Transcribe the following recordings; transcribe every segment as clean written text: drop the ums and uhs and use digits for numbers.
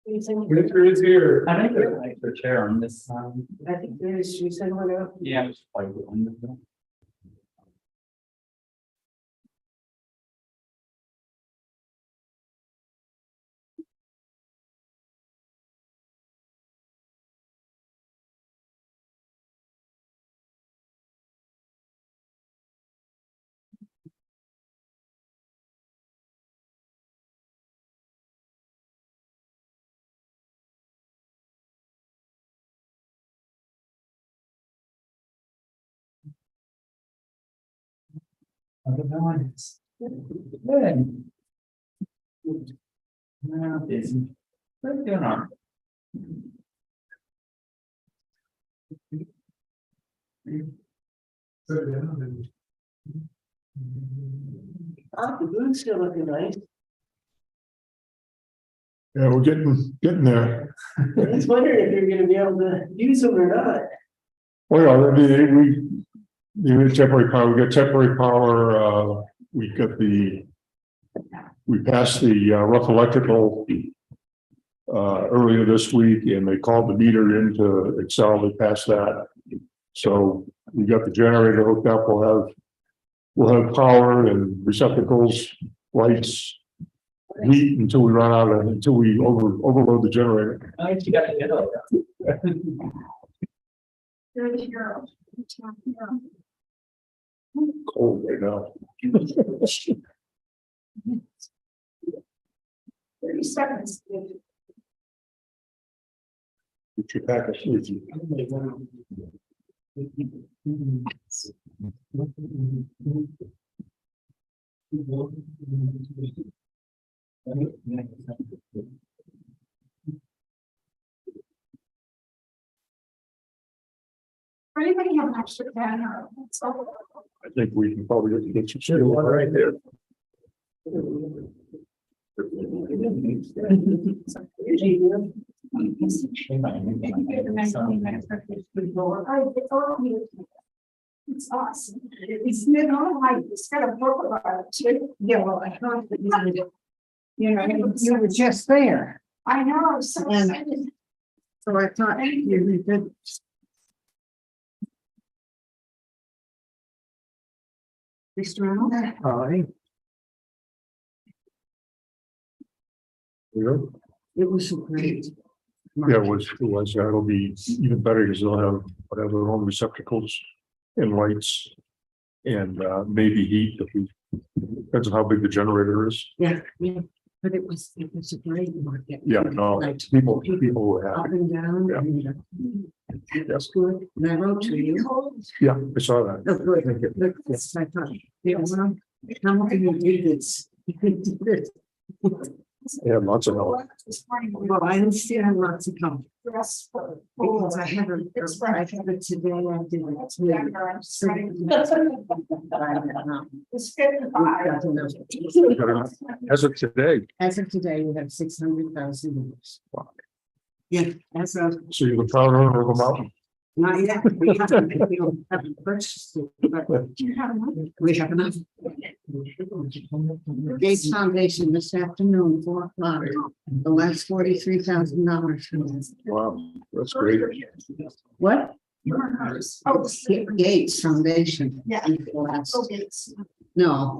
Winter is here. I think there's an extra chair on this side. I think there is, you said one out. Yeah, it's like one of them. I don't know what it's. Good. No, it's. What's going on? Oh, the room's still looking nice. Yeah, we're getting there. I was wondering if you're gonna be able to use them or not. Well, we temporary power, we got temporary power, we passed the rough electrical earlier this week, and they called the meter into Excel, they passed that. So we got the generator hooked up, we'll have power and receptacles, lights, heat until we run out of, until we overload the generator. I think you got to get up. Cold right now. 30 seconds. Get your package with you. Anybody have an extra pen or? I think we can probably get you shit one right there. It's awesome. It's not like it's got a book about it too. Yeah, well, I thought that you did it. You know, you were just there, I know, I'm so And- excited. so I thought you did. Mr. Reynolds? Hi. Yeah, It was great. it was, it'll be even better because they'll have whatever their own receptacles and lights. And maybe heat, if we, depends on how big the generator is. Yeah, yeah, but it was a great market. Yeah, no, Like, people who have, up and down. Yeah. And, that's good. And I wrote to you. yeah, I saw that. Oh, good. Thank you. Look, that's what I thought. Yeah, well, how can you do this? You can do this. They have lots of help. Well, I understand lots of help. Dress for. Because I have it today, I did it today. So- It's 55. We've got enough. As of today, As of today, we have $600,000. Yeah, as of, so you're the proud owner of a mountain. not yet, we haven't purchased it, but You have enough? we have enough. Gates Foundation this afternoon, 4 o'clock, the last $43,000. Wow, that's great. What? Oh, Gates Foundation. Yeah. Last- oh, it's, No.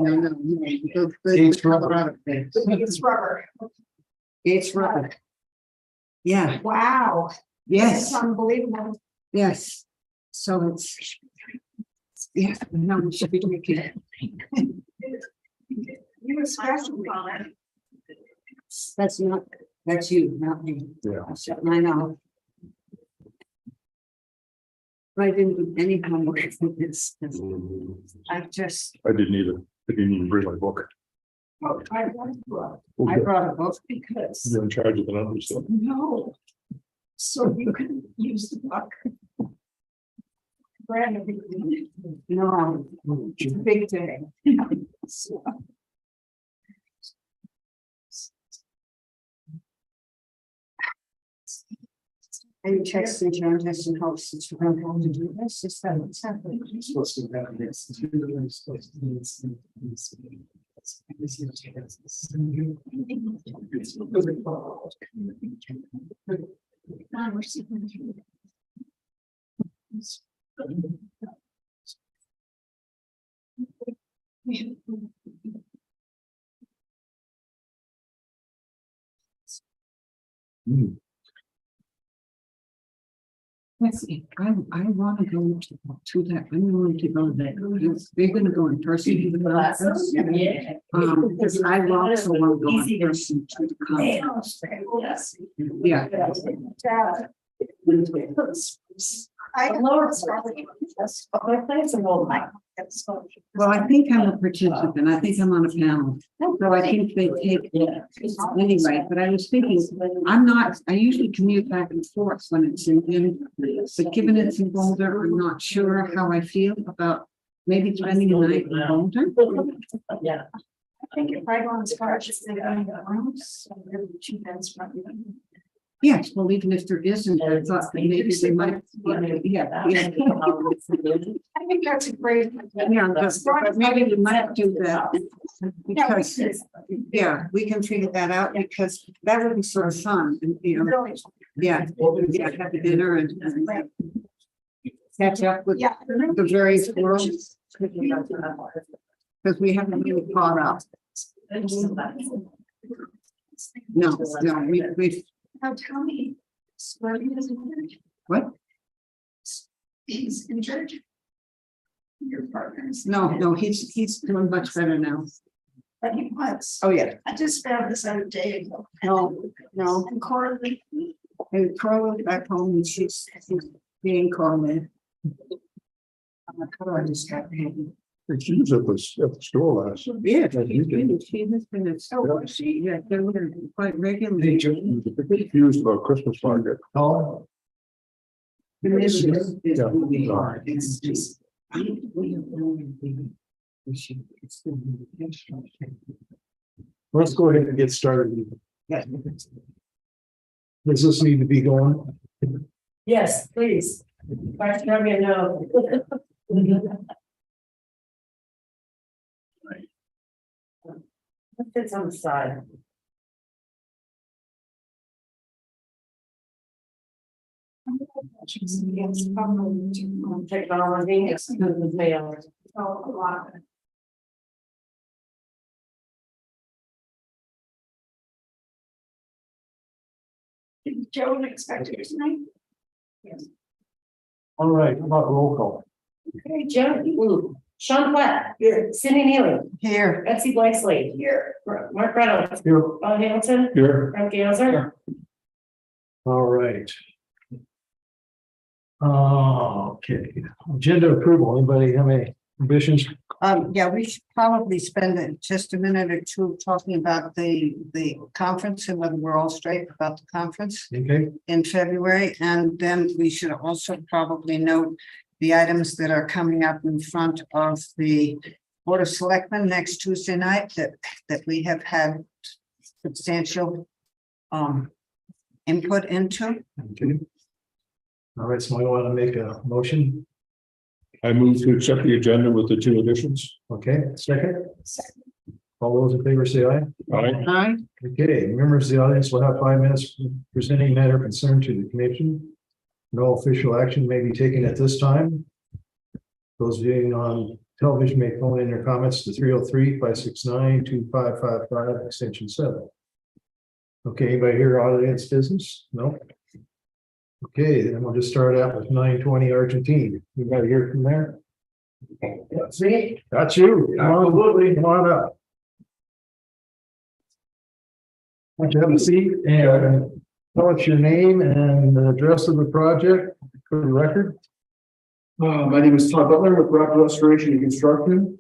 Gates Colorado. it's rubber. Gates Rubber. Yeah, Wow. yes, It's unbelievable. yes. So it's. Yeah, no, we should be drinking it. You especially on it. That's not, that's you, not me. Yeah. I'll shut mine off. I didn't do any homework for this. I just, I didn't even bring my book. I brought a book I Okay. brought a book. because, You're in charge of the numbers, so. no. So you can use the book. Brand new. No, It's a big day. So, you texting John Heston House that you're going to do this? Is that what's happening? Supposed to have this. Supposed to do this. Let's see, I want to go to that, I'm going to go there. They're gonna go in person to the classes. Yeah. Because I also want to go in person to the conference. Yes. Yeah. I lowered. My plans are all like. Well, I think I'm a participant, I think I'm on a panel, so I think they take, anyway, but I was thinking, I usually commute back and forth when it's in, but given it's in Boulder, I'm not sure how I feel about maybe spending a night in Boulder. Yeah. I think if I go on Spark, just think I'm the rooms, really cheap and smart. Yes, well, even if there isn't, I thought that maybe they might, yeah. I think that's a great. Yeah, but maybe we might do that. Because, yeah, we can figure that out because that would be sort of fun and, you know, Really. yeah, have a dinner and catch up with Yeah. the various worlds. Because we haven't really caught up. No, we've, Now tell me. Where he is injured. what? He's injured. Your partners. No, he's doing much better now. But he was. Oh, yeah. I just found this out a day ago. No, And Coralie. and Carla's back home and she's being Carla. I just got him. She was at the store last. Yeah, she has been at school. Yeah, they were quite regularly. She was a bit confused about Christmas market. Oh. The mission is Yeah. really hard. It's just. We have no idea. It's still. Let's go ahead and get started. Yeah. Does this need to be going? Yes, please. Vice Chairman, no. What fits on the side? Technology, it's the mail. Oh, a lot. Did Joe expect it tonight? Yes. All right, how about roll call? Okay, Joe, Sean Platt, here, Cindy Neely, Here. Betsy Blakesley, here, Mark Reynolds, Here. Bob Hamilton, Here, Frank Gazer. All right. Okay, agenda approval. Anybody have any ambitions? Yeah, we should probably spend just a minute or two talking about the conference and whether we're all straight about the conference Okay, in February. And then we should also probably note the items that are coming up in front of the Board of Selectmen next Tuesday night that we have had substantial input into. okay. All right, so I want to make a motion. I move to accept the agenda with the two additions. Okay, second. All those in favor say aye. Aye. Aye. Okay, members of the audience will have 5 minutes presenting matter concern to the commission. No official action may be taken at this time. Those viewing on television may phone in their comments to 303-569-2555 extension 7. Okay, anybody here audience business? No. Okay, then we'll just start out with 920 Argentine. You got to hear from there? That's me. That's you. Come on up. Why don't you have a seat and tell us your name and the address of the project for the record? My name is Todd Butler with Rock Restoration and Construction.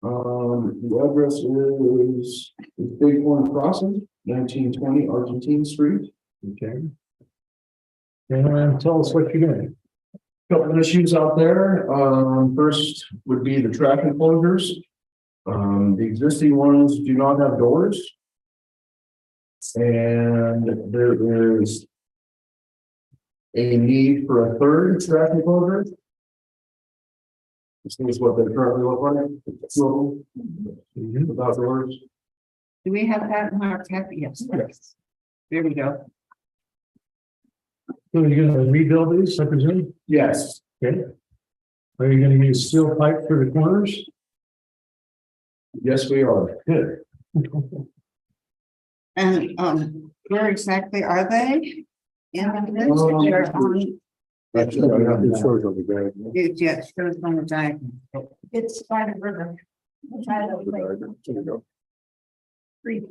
The address is Bighorn Crossing, 1920 Argentine Street. Okay. And tell us what you're doing. Couple of issues out there. First would be the traffic closures. The existing ones do not have doors. And there is a need for a third trash enclosure. This is what they currently look like. Two of them. Without doors. Do we have that in our packet? Yes. There we go. So you're gonna rebuild these, I presume? Yes. Okay. Are you gonna use steel pipe for the corners? Yes, we are. Good. And, where exactly are they? In the list, they're on, That's, it shows on the bag. yeah, it shows on the diagram. It's by the river. By the lake. There you go. Free.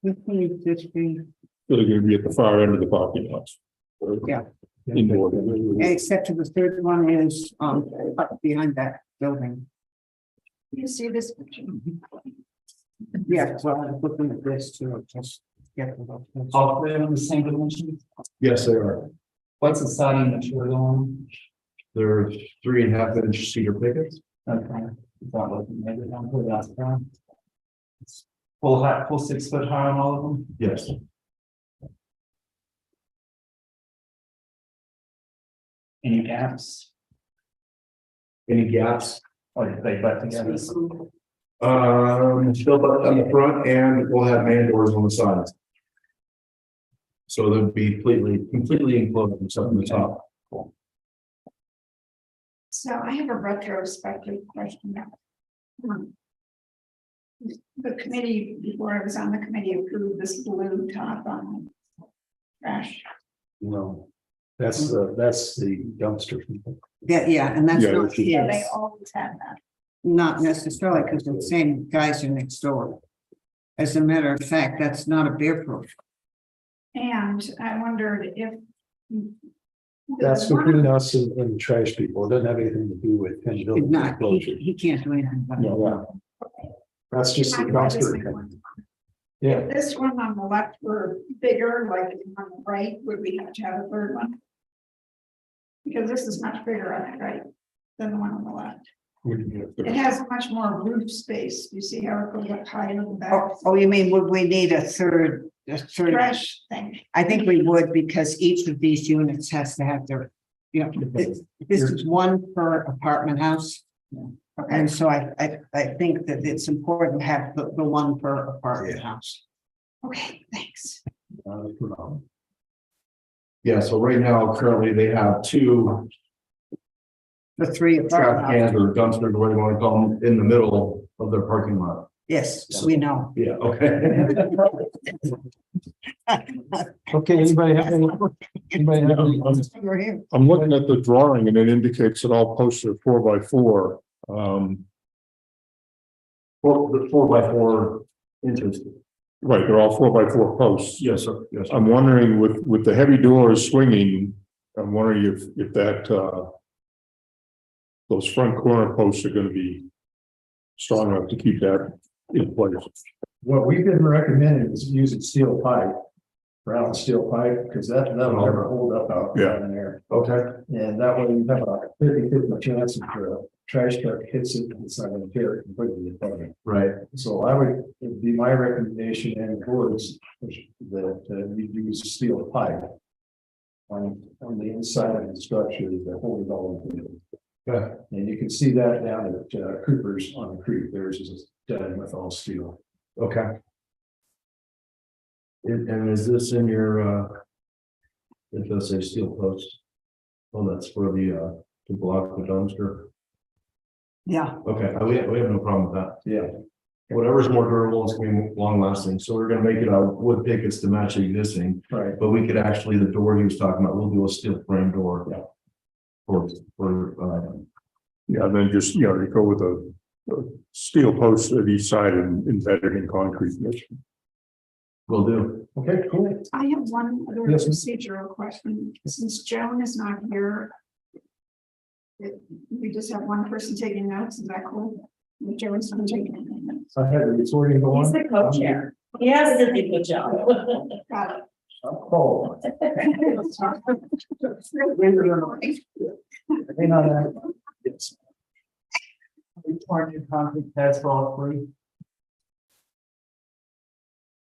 This one is just being- So they're gonna be at the far end of the parking lots. Yeah. Indoor. Except for the third one is, up behind that building. You see this picture? Yeah, so I was looking at this too, just get the. All three of them the same dimension? Yes, they are. What's the siding material on? They're 3.5-inch cedar pickets. Okay. Is that what maybe don't put that down? Full height, full 6 foot high on all of them? Yes. Any gaps? Any gaps? Or they butt together? Still on the front, and we'll have man doors on the sides. So they'll be completely enclosed except on the top. So I have a retrospective question now. The committee, before I was on the committee, approved this blue top on trash. No. That's the dumpster. Yeah, and that's Yeah, not that's it. Yeah, they his, always had that. not necessarily, because the same guys are next door. As a matter of fact, that's not a beer proof. And I wondered if. That's between us and the trash people. It doesn't have anything to do with him Did building not, enclosure. he can't do anything about it. No, That's just the Mind if I just make dumpster. one? Yeah, If this one on the left were bigger, like on the right, would we have to have a third one? Because this is much bigger on the right than the one on the left. It has much more roof space. You see how it goes up higher in the back? Oh, you mean, would we need a third? Trash thing. I think we would, because each of these units has to have their, you know, this is one per apartment house. And so I think that it's important to have the one per apartment house. Okay, thanks. Yeah, so right now, currently, they have two The three trash apartment cans houses. or dumpsters, whatever you want to call them, in the middle of their parking lot. Yes, we know. Yeah, okay. okay, anybody have any? We're here. I'm looking at the drawing and it indicates that all posts are 4x4. Well, the 4x4 inches. Right, they're all 4x4 posts. Yes, sir. Yes, sir. I'm wondering with the heavy doors swinging, I'm wondering if that, those front corner posts are gonna be strong enough to keep that in place. What we've been recommending is using steel pipe, round steel pipe, because that'll never hold up out Yeah. in there. Okay, And that way you have a 50-50 chance if a trash truck hits it, it's not gonna tear it completely apart. right. So it'd be my recommendation and boards that you use steel pipe on the inside of the structure that hold it all together. Yeah. And you can see that down at Cooper's on the creek. Theirs is done with all steel. Okay. And is this in your, it does say steel post? Oh, that's for the, to block the dumpster. Yeah, Okay, we have no problem with that. Yeah. Whatever's more durable is going to be long lasting. So we're gonna make it out of wood pickets to match the existing, Right. but we could actually, the door he was talking about, we'll do a steel frame door. Yeah. Yeah, and then just, you go with a steel post at each side and embedded in concrete. Will do. Okay, cool. I have one other Yes, ma'am. procedural question. Since Joan is not here. We just have one person taking notes. Is that cool? If Joan's not taking any notes. I had the recording going. He's the co-chair. He has to do a good job. Got it. Oh. Yes. Target concrete pads for all three.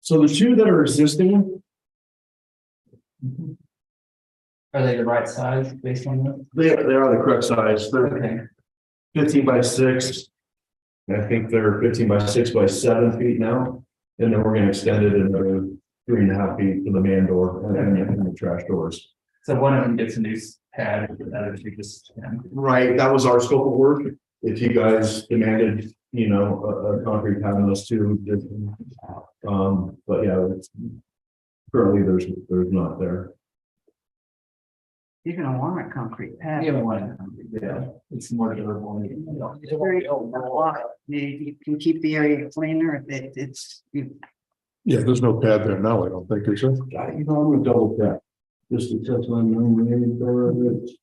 So the two that are existing, Are they the right size based on that? They are the correct size. They're Okay, 15 by 6. And I think they're 15 by 6 by 7 feet now. And then we're gonna extend it another 3.5 feet to the man door and the trash doors. so one of them gets a new pad, the other two just, Right, that was our scope of work. If you guys demanded, you know, a concrete pad on those two. But yeah, currently there's not there. You're gonna want a concrete pad. you have one, yeah, it's more durable. It's very you can keep the area cleaner if it's, Yeah, there's no pad there now, I don't think, is there? You know, I'm gonna double check. Just to touch on.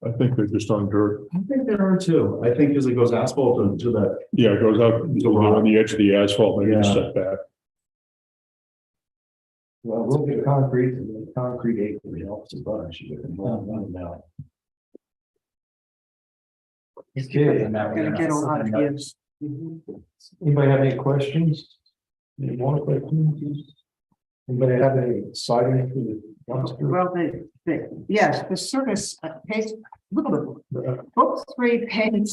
I think they're just on dirt. I think there are two. I think as it goes asphalt to that. Yeah, it goes out on the edge of the asphalt, maybe Yeah. set back. Well, we'll get concrete and then concrete apron helps a bunch. You can run them now. Okay. gonna get a lot of use. Anybody have any questions? Any more questions? Anybody have any siding for the dumpster? Well, yes, the service, page, book 3, page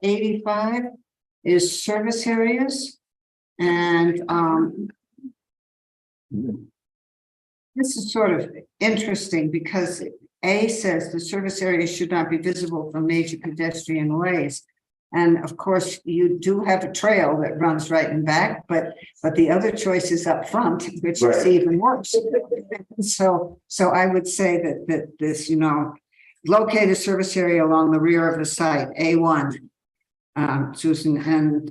85 is service areas. And, this is sort of interesting because A says the service area should not be visible from major pedestrian ways. And of course, you do have a trail that runs right and back, but the other choice is up front, which is Right. even worse. So I would say that this, locate a service area along the rear of the site, A1. Susan, and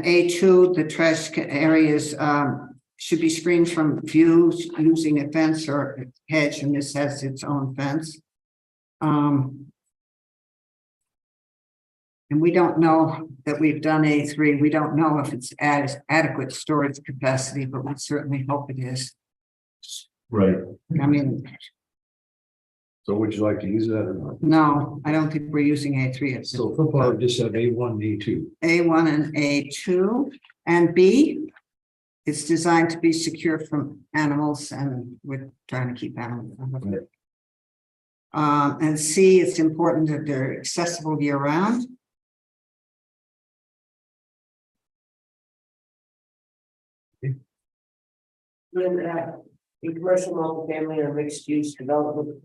A2, the trash areas, should be screened from views using a fence or hedge, and this has its own fence. And we don't know that we've done A3. We don't know if it's adequate storage capacity, but we certainly hope it is. Right. I mean, So would you like to use that or not? no, I don't think we're using A3. It's So football just have A1, A2. A1 and A2, and B, it's designed to be secure from animals, and we're trying to keep animals out of it. And C, it's important that they're accessible year round. When in commercial multifamily or mixed use development,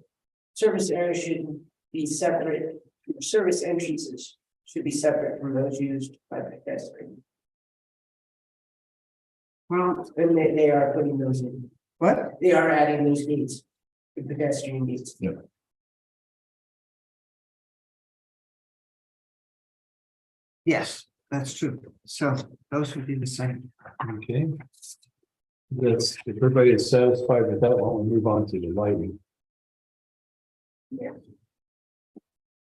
service areas should be separate, service entrances should be separate from those used by pedestrians. Well, And they are putting those in, what? they are adding those needs, the pedestrian needs. Yes, that's true. So those would be the same. Okay. That's, if everybody is satisfied with that, why don't we move on to the lighting?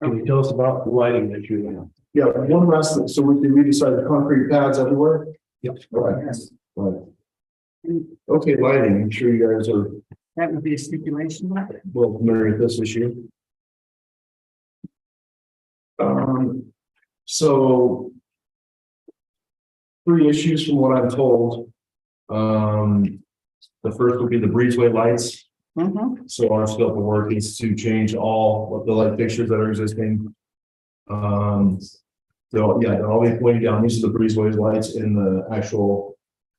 Can you tell us about the lighting that you have? Yeah, one last thing. So we decided concrete pads everywhere? Yep. Right. Right. Okay, lighting. I'm sure you guys are That would be a stipulation. well familiar with this issue. So 3 issues from what I'm told. The first would be the breezeway lights. Mhm. So our scope of work is to change all of the light fixtures that are existing. So yeah, they're all pointing down. These are the breezeway lights in the actual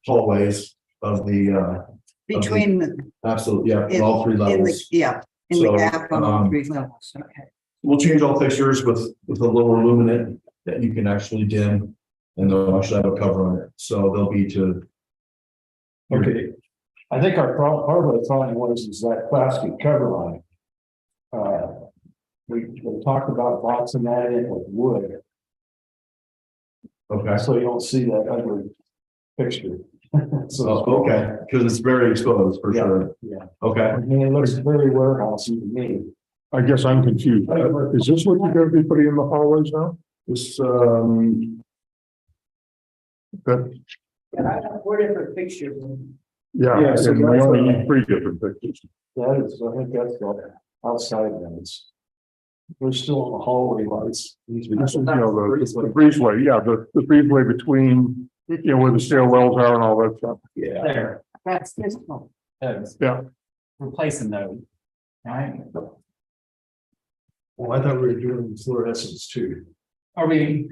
hallways of the, Between the, absolutely, yeah, in all 3 in the, levels. yeah, in the So, gap on all 3 levels. Okay. We'll change all fixtures with a lower luminant that you can actually dim. And they'll actually have a cover on it. So they'll be to. Okay, I think our problem, part of the problem is that plastic cover on it. We talked about boxing that in with wood, Okay. so you don't see that ugly picture. So, Okay, because it's very exposed for Yeah. sure. yeah, Okay. I mean, it looks very warehousey to me. I guess I'm confused. Is this what you're gonna be putting in the hallways now? This, That, And I have 4 different pictures. yeah, Yeah, so and we that's only what- need 3 different pictures. That is, I think that's the outside ones. We're still on the hallway lights. These are- This is, the breezeway, yeah, the breezeway between, where the stairwells are and all that stuff. Yeah. There. That's this one. That's- Yeah. replacing those, right? Well, I thought we were doing fluorescence too. Are we?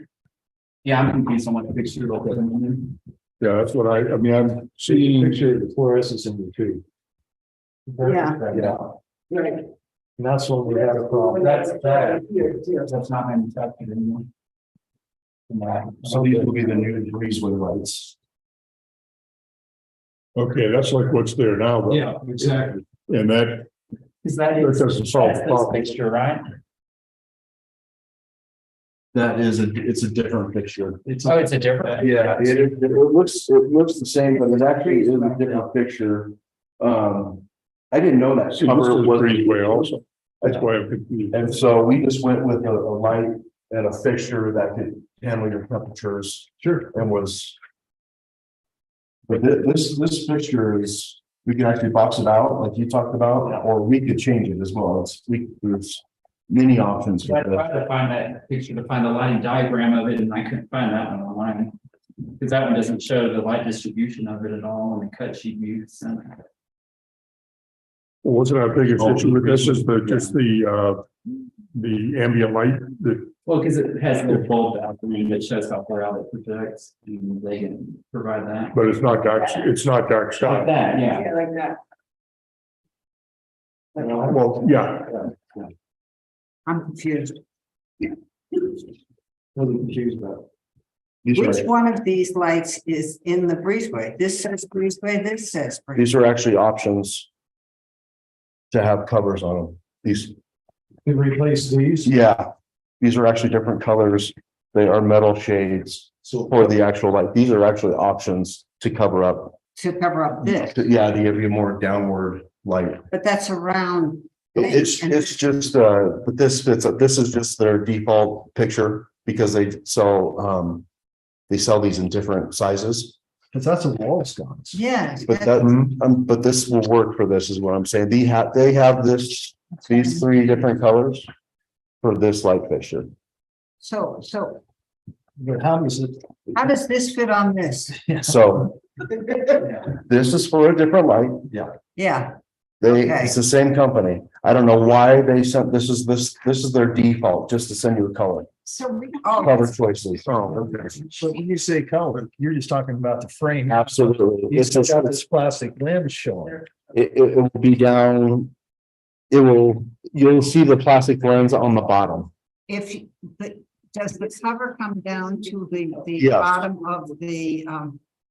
Yeah, I'm confused on what the picture looks like. Yeah, that's what I mean, I'm seeing, Picture of the fluorescence in the two. Yeah. Yeah, Right. and that's when we had a problem. That's not manufactured anymore. So these will be the new breezeway lights. okay, that's like what's there now, but, Yeah, exactly. and that, Is that that doesn't solve that's the this problem. picture, right? That is it's a different picture. Oh, it's a different. Yeah, it looks the same, but it actually is a different picture. I didn't know that See, this cover is was. breezeway also, that's why I'm confused. And so we just went with a light and a fixture that could handle your temperatures. Sure. And was. But this fixture is, we can actually box it out like you talked about, or we could change it as well. There's many options. I for this. tried to find that picture to find the lighting diagram of it, and I couldn't find that one online. Because that one doesn't show the light distribution of it at all on the cut sheet views. Well, wasn't our biggest issue with this is just the ambient light that, Well, because it has the bulb out, I mean, that shows how far out it projects, and they can provide that. but it's not dark Like sky. that, yeah. Yeah, like that. Well, yeah, I'm confused. What are you confused about? These Which are, one of these lights is in the breezeway? This says breezeway, this says breezeway. these are actually options. To have covers on them. These, To replace these, yeah, these are actually different colors. They are metal shades so for the actual light. These are actually options to cover up. To cover up this, Yeah, to give you more downward light. but that's around. It's just, but this is just their default picture because they sell these in different sizes. because that's a wall sconce. Yes. But but this will work for this is what I'm saying. They have these three different colors for this light fixture. So But how does it? how does this fit on this? So this is for a different light. Yeah, It's the same company. I don't know why they sent, this is their default, just to send you a color, So we. color choices. oh, okay. So when you say color, you're just talking about the frame. Absolutely. It's It's just, got this plastic lens showing. it will be down. You'll see the plastic lens on the bottom. if, does the cover come down to the Yes. bottom of the,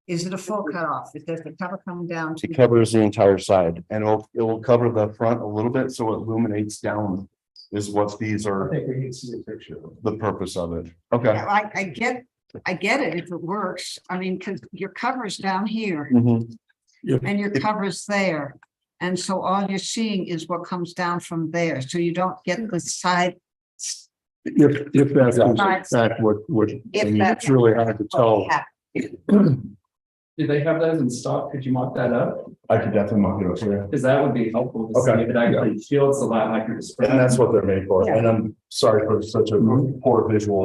is it a full cutoff? Does the cover come down to? It covers the entire side and it will cover the front a little bit, so it illuminates down is what these I are, think we need to see a picture. the purpose of it. Okay. I get it if it works. I mean, because your cover's down here Mhm. and your cover's there. And so all you're seeing is what comes down from there. So you don't get the side. If that's in fact what, I mean, it's really hard to tell. Do they have those in stock? Could you mark that up? I could definitely mark it up for you. Because that would be helpful to see Okay. if it actually shields the light like your display. And that's what they're made for. And I'm sorry for such a poor visual,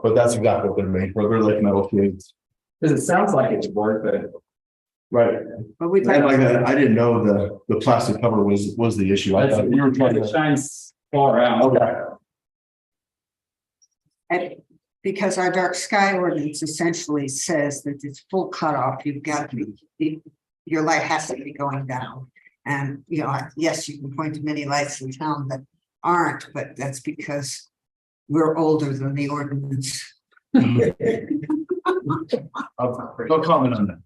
but that's exactly what they're made for. They're like metal shades. Because it sounds like it would work, but Right. But we. And like that, I didn't know the plastic cover was the issue. I thought you were trying it to. shines far out. Okay. And because our dark sky ordinance essentially says that it's full cutoff, you've got to be, your light has to be going down. And, you know, yes, you can point to many lights in town that aren't, but that's because we're older than the ordinance. No comment on that.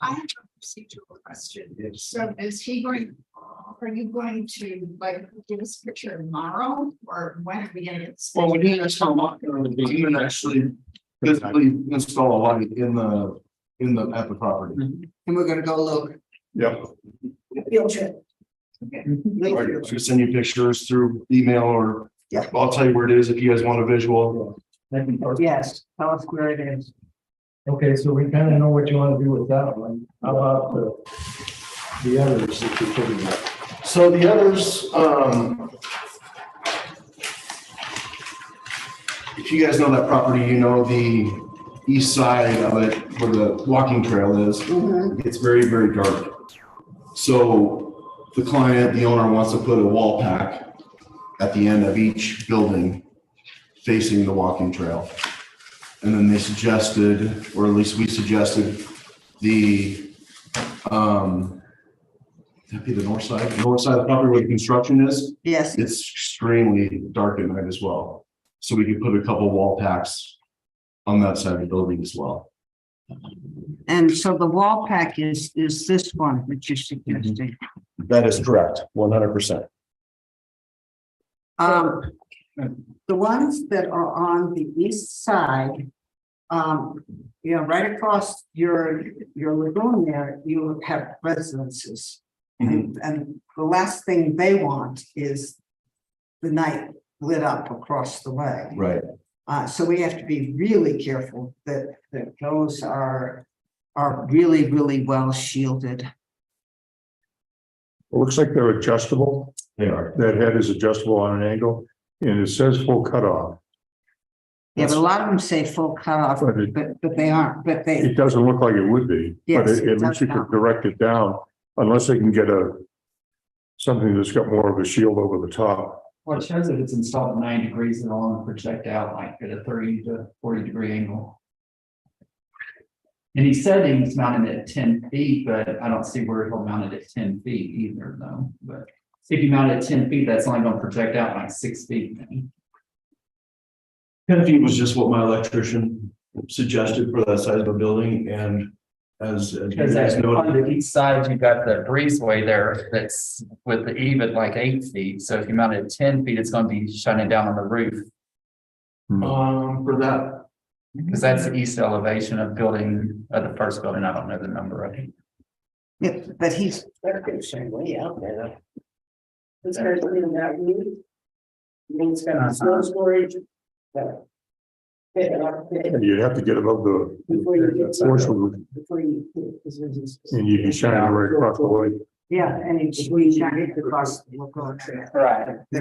I have a procedural question. So is he going, are you going to like give us a picture tomorrow or when are we gonna get? this? Well, we didn't install, we didn't actually physically install a light at the property. And we're gonna go look. Yep. Field trip. I'm gonna send you pictures through email or Yeah. I'll tell you where it is if you guys want a visual. Yes, tell us where it is. Okay, so we kind of know what you want to do with that one. How about the others that you're putting up? So the others, if you guys know that property, you know the east side of it where the walking trail is. It's very, very dark. So the client, the owner wants to put a wall pack at the end of each building facing the walking trail. And then they suggested, or at least we suggested, that'd be the north side of the property where the construction is. Yes, It's extremely dark at night as well. So we could put a couple wall packs on that side of the building as well. and so the wall pack is this one that you're suggesting. That is correct, 100%. The ones that are on the east side, right across your lagoon there, you have residences. And the last thing they want is the night lit up across the way. Right. So we have to be really careful that those are really, really well shielded. It looks like they're adjustable. They are. That head is adjustable on an angle, and it says full cutoff. Yeah, but a lot of them say full cutoff, but they aren't, but they, It doesn't look like it would be, but Yes, at it least does you not. could direct it down, unless they can get something that's got more of a shield over the top. Well, it shows that it's installed at 9 degrees and all project out like at a 30 to 40 degree angle. And he said he's mounted at 10 feet, but I don't see where he'll mount it at 10 feet either though, but if you mount it at 10 feet, that's only going to project out like 6 feet. 10 feet was just what my electrician suggested for that size of a building, and as you Because guys on noted, the east side, you've got the breezeway there that's with the eve at like 8 feet. So if you mount it at 10 feet, it's going to be shining down on the roof. for that, Because that's the east elevation of building, of the first building. I don't know the number of it. yeah, but he's, They're concerned way out there. It's actually in that roof. I mean, it's got snow storage. And you'd have to get above the Before you get portion, before you. This and you'd be shining right across the way. yeah, and it's we shining across the lagoon trail. Right. We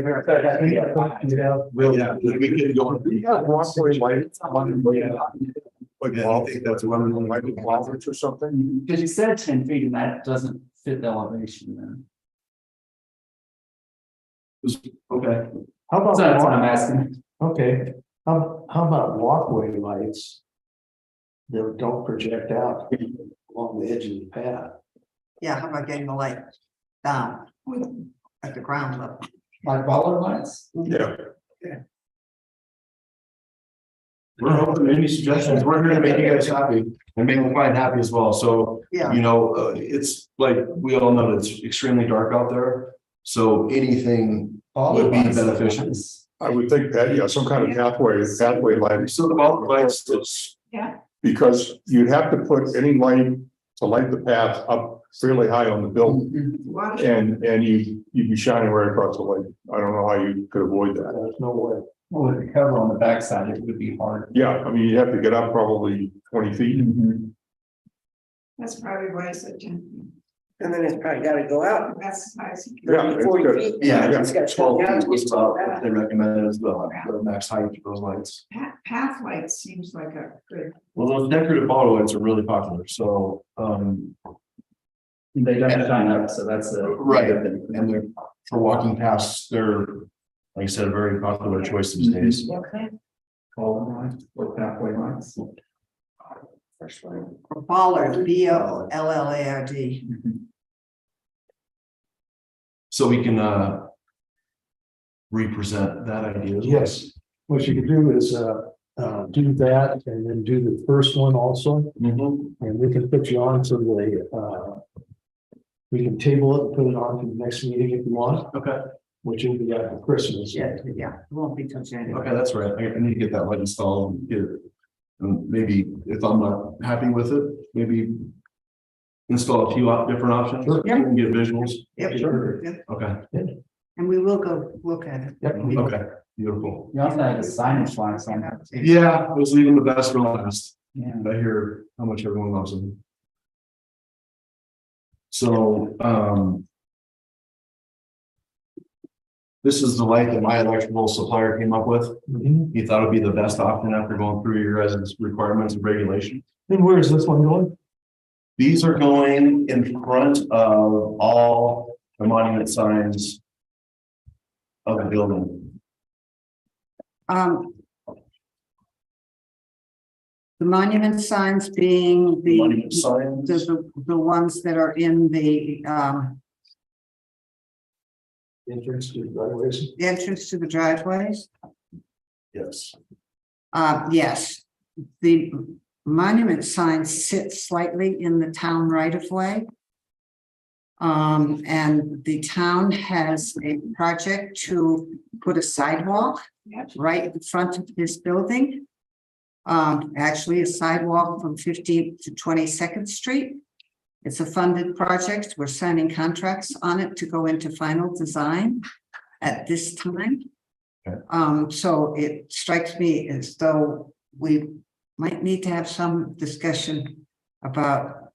could go. You got walkway lights on, like, I think that's one like bollards or something. Because you said 10 feet and that doesn't fit the elevation then. Okay. How about, So that's what I'm asking. okay, how about walkway lights? That don't project out along the edge of the path. Yeah, how about getting the light down at the ground level? Like baller lights? Yeah. We're open to any suggestions. We're here to make you guys happy and make the client happy as well. So, Yeah, it's like, we all know it's extremely dark out there. So anything would be beneficial. I would think that, yeah, some kind of pathway lighting. So the ball lights, it's, Yeah, Because you'd have to put any light to light the path up fairly high on the building, water. and you'd be shining right across the lake. I don't know how you could avoid that. There's no way. Well, with the cover on the backside, it would be hard. Yeah, I mean, you'd have to get up probably 20 feet. That's probably why I said 10. And then it's probably gotta go out. That's nice. Yeah, it's 40 good. feet. yeah, It's got 12 down feet to was get about that. what they recommended as the max height of those lights. Path light seems like a good, Well, those decorative bottle lights are really popular, so, They don't shine up, so that's a. right, and they're, for walking past, they're, like I said, a very popular choice these days. Column lights or pathway lights. First one. or Bollard, BOLLARD. So we can, represent that idea as well. Yes, what you could do is, do that and then do the first one also, Mhm. and we can put you on to we can table it and put it on to the next meeting if you want, Okay, which will be after Christmas. Yeah, it won't be till January. okay, that's right. I need to get that light installed, and get it. And maybe if I'm not happy with it, maybe install a few different options. Sure. And get visuals. Yep, Sure. yep. Okay, And we will go look at it. Yep. okay, beautiful. You also have the signage lights on that. too. Yeah, I was leaving the best for last. Yeah. I hear how much everyone loves them. So, this is the light that my electrical supplier came up with. Mhm. He thought it'd be the best option after going through your guys' requirements and regulations. And where is this one going? These are going in front of all the monument signs of the building. Um. The monument signs being The monument signs, the ones that are in the, Entrance to the driveways. entrance to the driveways. yes. Yes, the monument signs sit slightly in the town right of way. And the town has a project to put a sidewalk Yep. right in front of this building. Actually a sidewalk from 15th to 22nd Street. It's a funded project. We're signing contracts on it to go into final design at this time. Okay. So it strikes me as though we might need to have some discussion about,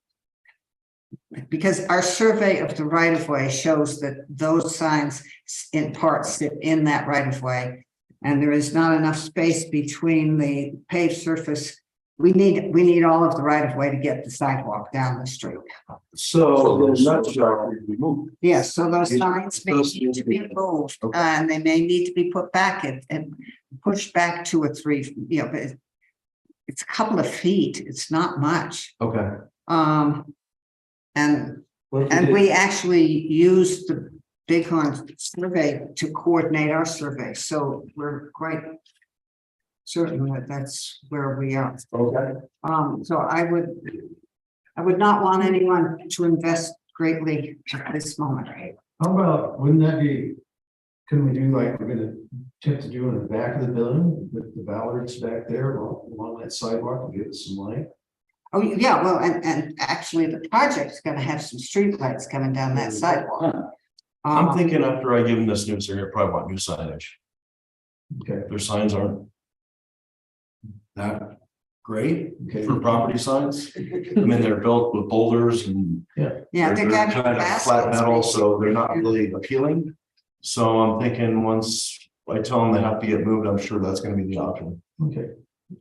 because our survey of the right of way shows that those signs in part sit in that right of way. And there is not enough space between the paved surface. We need all of the right of way to get the sidewalk down the street. So those not signs we moved. Yes, so those These- signs may those need to be moved, Okay. and they may need to be put back and pushed back 2 or 3, but it's a couple of feet. It's not much. Okay, And What if And did- we actually used the Bighorn survey to coordinate our survey, so we're quite certain that that's where we are. okay. So I would not want anyone to invest greatly at this moment. How about, wouldn't that be, can we do like, we're gonna attempt to do in the back of the building with the ballards back there along that sidewalk to give it some light? Oh, yeah, well, and actually the project's gonna have some street lights coming down that sidewalk. I'm thinking after I give them this news, they're gonna probably want new signage. Okay, Their signs aren't that great okay. for property signs. I mean, they're built with boulders and Yeah, they're they're got kind of flat metal, so they're not really appealing. So I'm thinking once I tell them they have to get moved, I'm sure that's gonna be the option. Okay,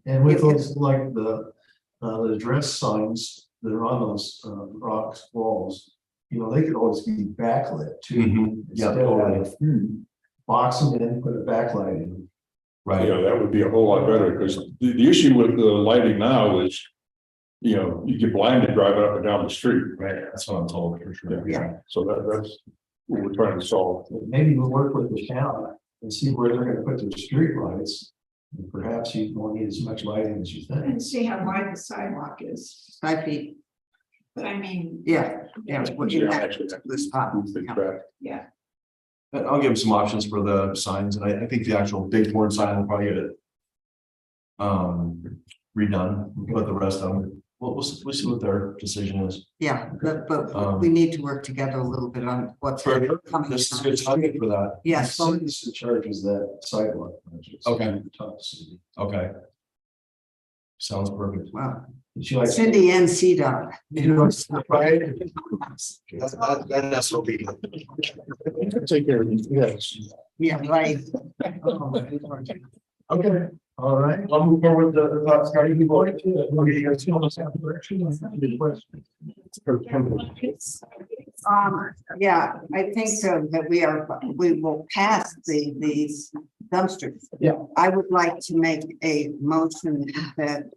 and with those, like the address signs that are on those, rocks walls, you know, they could always be backlit too. Yeah, Instead totally. of box them in, put a backlight in. Right. Yeah, that would be a whole lot better, because the issue with the lighting now is, you know, you get blinded driving up and down the street. Right, that's what I'm told for sure. Yeah. So that's what we're trying to solve. Maybe we'll work with the town and see where they're gonna put their street lights. And perhaps you won't need as much lighting as you think. And see how wide the sidewalk is, 5 feet, but I mean, yeah, what you have Actually, to this spot. move things back. yeah, I'll give them some options for the signs, and I think the actual Bighorn sign will probably get it redone, but the rest of them, we'll see what their decision is. Yeah, but we need to work together a little bit on what's coming. This is good timing for that. Yes, well, City's in charge is that sidewalk. Okay. Talk to Cindy. Okay. Sounds perfect. well, She likes. Cindy and CDOT. Right. That's what we. Take care of these, yes. Yeah, right. Okay, All right. I'll move forward with the thoughts, Scotty, you want Yeah, I think so, that we will pass these dumpsters. Yeah. I would like to make a motion that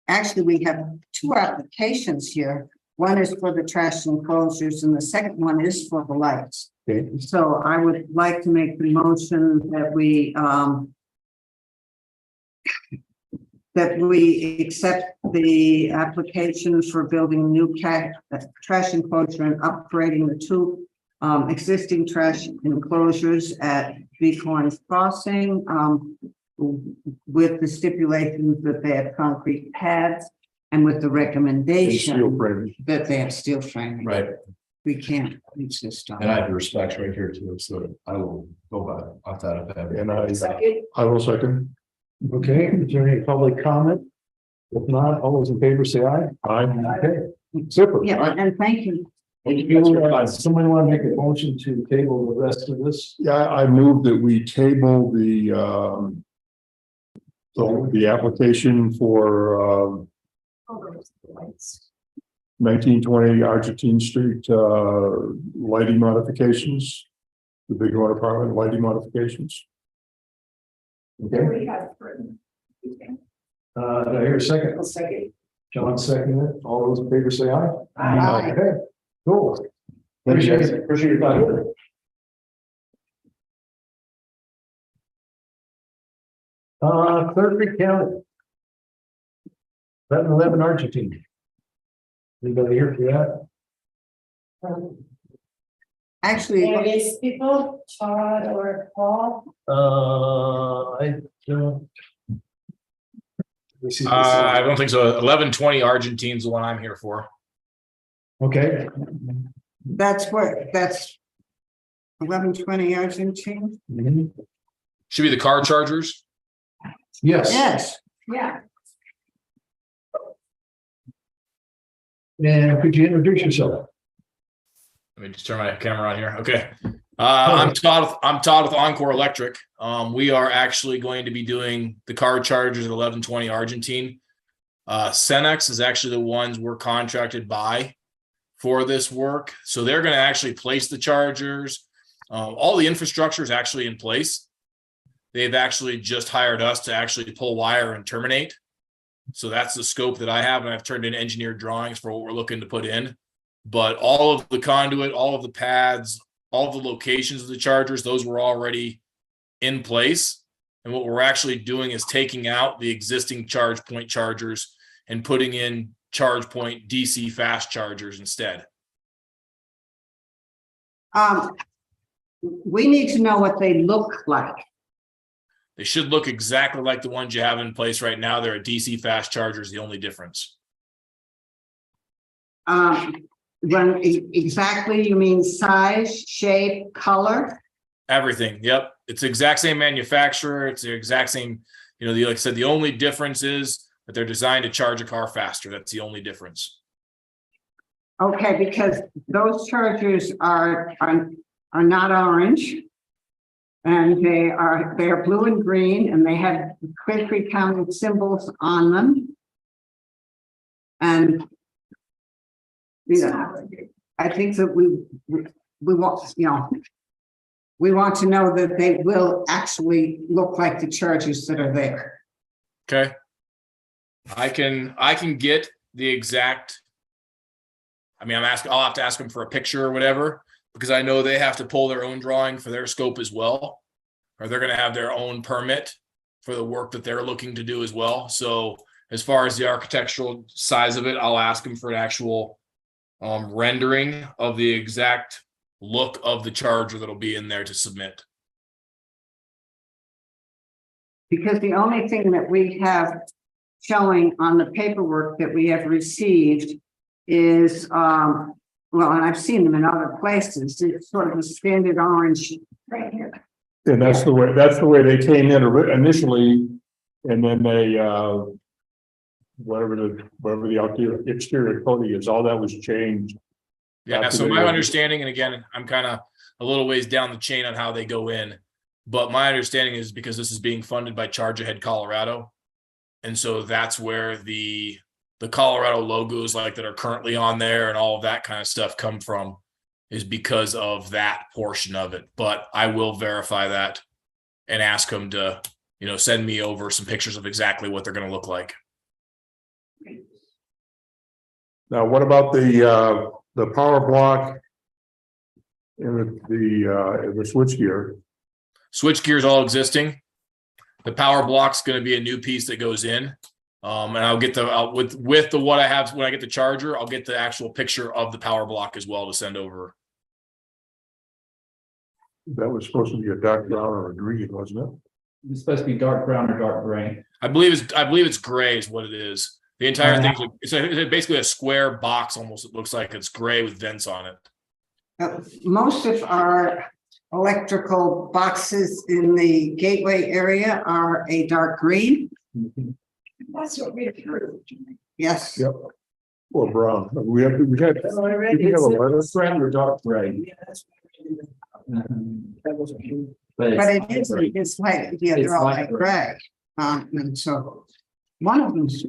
actually, we have 2 applications here. One is for the trash enclosures and the second one is for the lights. Okay. So I would like to make the motion that we accept the application for building new trash enclosure and upgrading the 2 existing trash enclosures at Bighorn Crossing, with the stipulations that they have concrete pads and with the And recommendation steel framing. that they have steel framing. Right, We can't reach this stuff. and I have your specs right here too, so I will go by off that. If I have it. And I Second, will second. Okay, is there any public comment? If not, all those in favor say aye. Okay, super. Yeah, and thank you. Someone want to make a motion to table the rest of this? Yeah, I move that we table the application for all those lights. 1920 Argentine Street, lighting modifications. The big one apartment lighting modifications. Okay, We have written. Do I hear a second? I'll second. John seconded it. All those in favor say aye. Aye. Okay, cool. Appreciate it. Appreciate your time. Clear Creek County. 11 Argentine. Anybody here for that? Actually, Various people, Todd or Paul. I don't. Let me see this. I don't think so. 1120 Argentine's the one I'm here for. Okay. that's 1120 Argentine. Mhm. Should be the car chargers. Yes, Yes, Yeah, and could you introduce yourself? Let me just turn my camera on here. Okay. I'm Todd with Encore Electric. We are actually going to be doing the car chargers at 1120 Argentine. Cenex is actually the ones we're contracted by for this work. So they're going to actually place the chargers. All the infrastructure is actually in place. They've actually just hired us to actually pull wire and terminate. So that's the scope that I have, and I've turned in engineered drawings for what we're looking to put in. But all of the conduit, all of the pads, all of the locations of the chargers, those were already in place. And what we're actually doing is taking out the existing charge point chargers and putting in charge point DC fast chargers instead. we need to know what they look like. They should look exactly like the ones you have in place right now. They're a DC fast chargers, the only difference. When exactly, you mean size, shape, color? Everything. Yep. It's the exact same manufacturer. It's the exact same, like I said, the only difference is that they're designed to charge a car faster. That's the only difference. Okay, because those chargers are not orange. And they're blue and green, and they have Clear Creek County symbols on them. And I think that we want, we want to know that they will actually look like the chargers that are there. Okay. I can get the exact. I'll have to ask them for a picture or whatever, because I know they have to pull their own drawing for their scope as well, or they're going to have their own permit for the work that they're looking to do as well. So as far as the architectural size of it, I'll ask them for an actual rendering of the exact look of the charger that'll be in there to submit. Because the only thing that we have showing on the paperwork that we have received is, well, and I've seen them in other places, it's sort of a standard orange. right here. and that's the way they came in initially, and then they, whatever the exterior coating is, all that was changed. Yeah, After so they my were- understanding, and again, I'm kind of a little ways down the chain on how they go in, but my understanding is because this is being funded by Charge Ahead Colorado. And so that's where the Colorado logos like that are currently on there and all of that kind of stuff come from, is because of that portion of it. But I will verify that and ask them to, send me over some pictures of exactly what they're going to look like. Now, what about the power block and the switchgear? Switch gear is all existing. The power block's going to be a new piece that goes in. And I'll get with what I have when I get the charger, I'll get the actual picture of the power block as well to send over. That was supposed to be a dark brown or a green, wasn't it? It's supposed to be dark brown or dark gray. I believe it's gray is what it is. The entire thing, it's basically a square box almost. It looks like it's gray with vents on it. Most of our electrical boxes in the gateway area are a dark green. That's what we approved. Yes. Yep. Or brown. We had. Did you have a letter? Red or dark gray. Yeah, that's. But it is, it's like, yeah, It's they're all light like gray. And so one of them's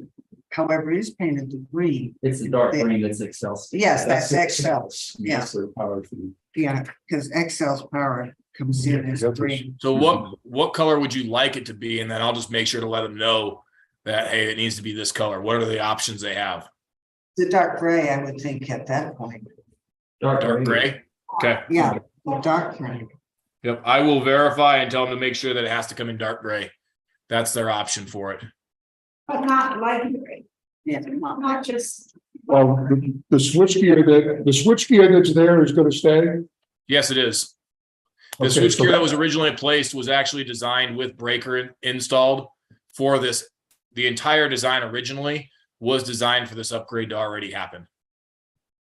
however, is painted to green. It's the dark green that's Excel. Yes, that's Excel's, yeah, Yes, their power to- yeah, because Excel's power comes in as green. So what color would you like it to be? And then I'll just make sure to let them know that, hey, it needs to be this color. What are the options they have? The dark gray, I would think at that point, Dark Dark gray. gray? Okay. yeah, the dark gray. Yep. I will verify and tell them to make sure that it has to come in dark gray. That's their option for it. But not light gray, Yeah, not just. Well, the switchgear that's there is gonna stay? Yes, it is. The Okay, switch so gear that was originally placed was actually designed with breaker installed for this. The entire design originally was designed for this upgrade to already happen.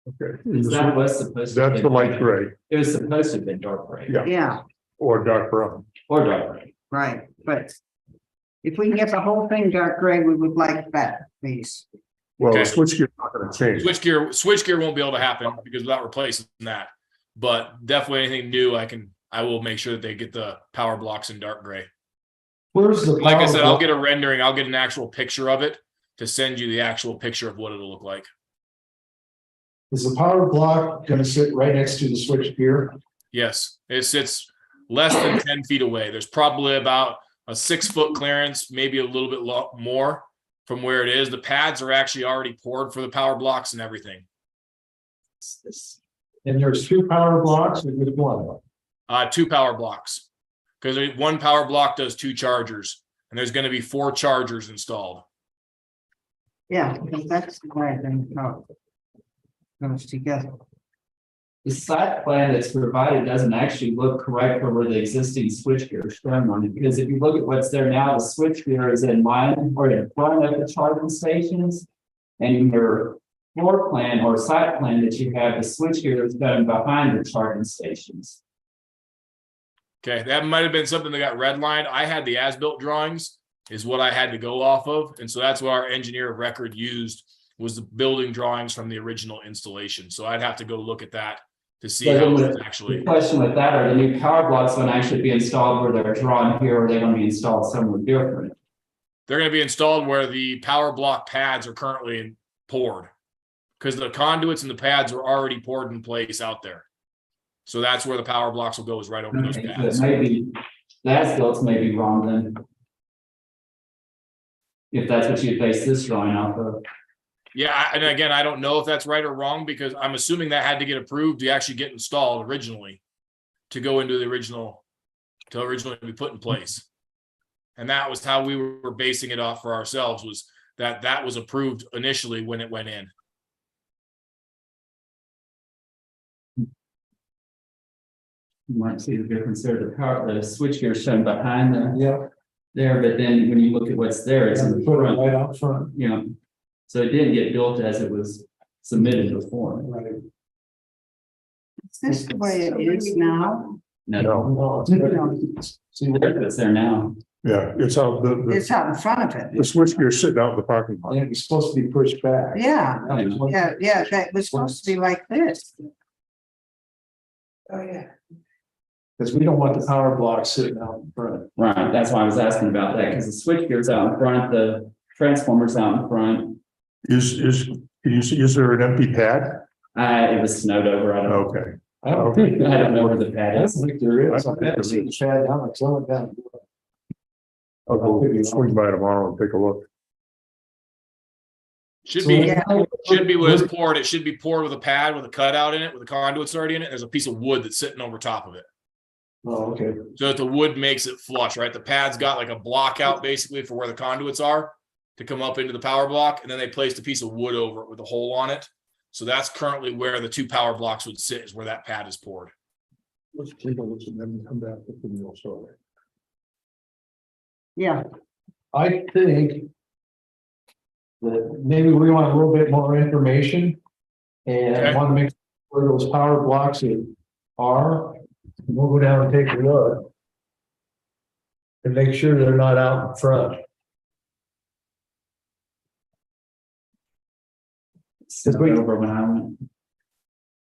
Okay. That was supposed to. That's be- the light gray It was supposed to have been dark gray. Yeah. yeah, or dark brown. Or dark gray. right, but if we can get the whole thing dark gray, we would like that, please. Well, the Okay. switchgear not gonna change. Switch gear won't be able to happen because without replacing that. But definitely anything new, I will make sure that they get the power blocks in dark gray. Where's the? Like I power said, I'll block? get a rendering, I'll get an actual picture of it to send you the actual picture of what it'll look like. Is the power block gonna sit right next to the switch gear? Yes, it sits less than 10 feet away. There's probably about a 6-foot clearance, maybe a little bit more from where it is. The pads are actually already poured for the power blocks and everything. And there's 2 power blocks or just one? 2 power blocks. Because one power block does 2 chargers, and there's going to be 4 chargers installed. Yeah, because that's the way things go. Goes together. The site plan that's provided doesn't actually look correct for where the existing switchgear is shown on it, because if you look at what's there now, the switchgear is in line or in front of the charging stations. And in your floor plan or site plan that you have, the switchgear is done behind the charging stations. Okay, that might have been something that got redlined. I had the as-built drawings is what I had to go off of. And so that's what our engineer of record used was the building drawings from the original installation. So I'd have to go look at that to see So how then it's the actually. question with that, are the new power blocks going to actually be installed where they're drawn here, or are they going to be installed somewhere different? They're going to be installed where the power block pads are currently poured. Because the conduits and the pads are already poured in place out there. So that's where the power blocks will go, is right over those Okay, so pads. maybe, that's built may be wrong then. If that's what you base this drawing off of. Yeah, and again, I don't know if that's right or wrong because I'm assuming that had to get approved to actually get installed originally to go into the original, to originally be put in place. And that was how we were basing it off for ourselves, was that that was approved initially when it went in. You might see the difference there, the power, the switchgear shown behind the, Yeah. there, but then when you look at what's there, it's in the Put it front, right out front. you know. So it didn't get built as it was submitted before. Right. Is this the way it is now? No, No, it's- See, it's there now. Yeah, it's out, It's out in front of it. the switchgear sitting out in the parking lot. and it's supposed to be pushed back. Yeah, yeah, that was supposed to be like this. Oh, yeah. Because we don't want the power block sitting out in front. Right, that's why I was asking about that, because the switchgear's out in front, the transformer's out in front. Can you see, is there an empty pad? It was snowed over, I don't, Okay, I don't think. I don't know where the I pad don't is. think there is. I I've think never there seen the is. pad down, like, slow it down. I'll go swing by tomorrow and take a look. Should So- be, Yeah. should be when it's poured, it should be poured with a pad with a cutout in it, with the conduits already in it. There's a piece of wood that's sitting over top of it. Oh, okay. So that the wood makes it flush, right? The pad's got like a block out basically for where the conduits are to come up into the power block. And then they placed a piece of wood over it with a hole on it. So that's currently where the 2 power blocks would sit, is where that pad is poured. Let's take a look and then come back with the real story. Yeah, I think that maybe we want a little bit more information Okay. and want to make where those power blocks are. We'll go down and take a look and make sure they're not out in front. Snowed over when I went.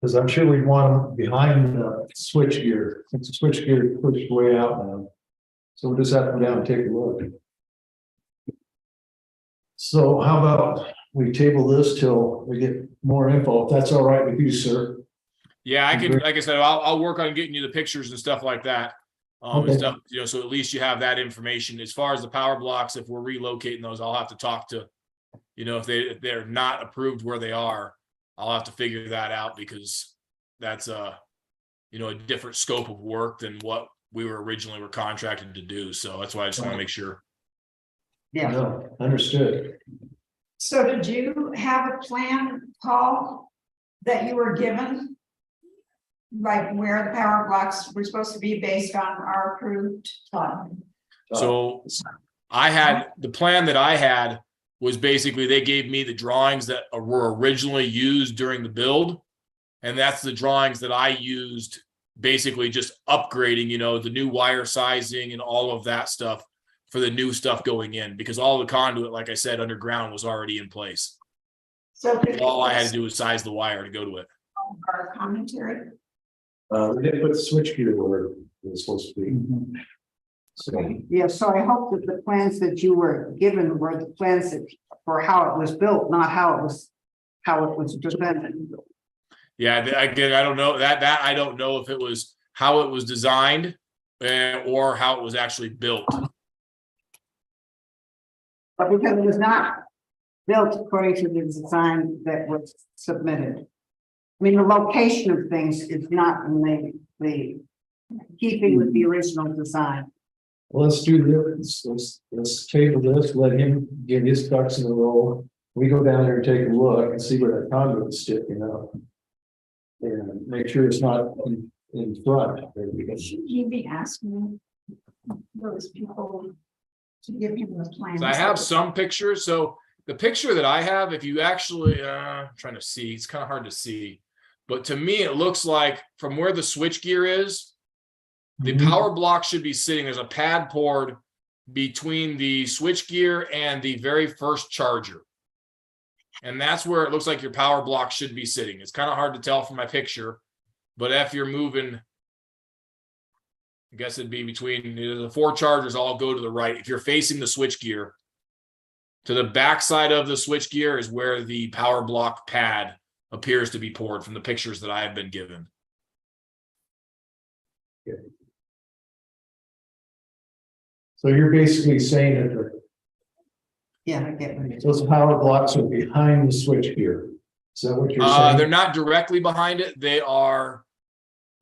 Because I'm sure we'd want them behind the switch gear, since the switch gear is pushed way out now. So we'll just have to go down and take a look. So how about we table this till we get more info, if that's all right with you, sir? Yeah, I can, like I said, I'll work on getting you the pictures and stuff like that. And Okay. stuff, so at least you have that information. As far as the power blocks, if we're relocating those, I'll have to talk to, if they're not approved where they are, I'll have to figure that out because that's a different scope of work than what we were originally contracted to do. So that's why I just want to make sure. Yeah, No, understood. So did you have a plan, Paul, that you were given? Like where the power blocks were supposed to be based on our approved plan? So the plan that I had was basically they gave me the drawings that were originally used during the build. And that's the drawings that I used, basically just upgrading, the new wire sizing and all of that stuff for the new stuff going in, because all the conduit, like I said, underground was already in place. So could All I had to do was size the wire to go to it. our commentary. We didn't put the switch gear where it was supposed to be. So, yeah, so I hope that the plans that you were given were the plans that, for how it was built, not how it was presented. Yeah, again, I don't know that I don't know if it was how it was designed or how it was actually built. But because it was not built according to the design that was submitted. I mean, the location of things is not in the keeping with the original design. well, let's do this, let's table this, let him get his ducks in a row. We go down there and take a look and see where that conduit is sticking up. And make sure it's not in front. Because Should he be asking those people to give him the plans? So I have some pictures. So the picture that I have, if you actually trying to see, it's kind of hard to see. But to me, it looks like from where the switch gear is, the power block should be sitting. There's a pad poured between the switch gear and the very first charger. And that's where it looks like your power block should be sitting. It's kind of hard to tell from my picture, but if you're moving, I guess it'd be between the 4 chargers all go to the right. If you're facing the switch gear, to the back side of the switch gear is where the power block pad appears to be poured from the pictures that I have been given. So you're basically saying that Yeah, I get what those power blocks are behind the switch gear. Is that what you're They're saying? not directly behind it.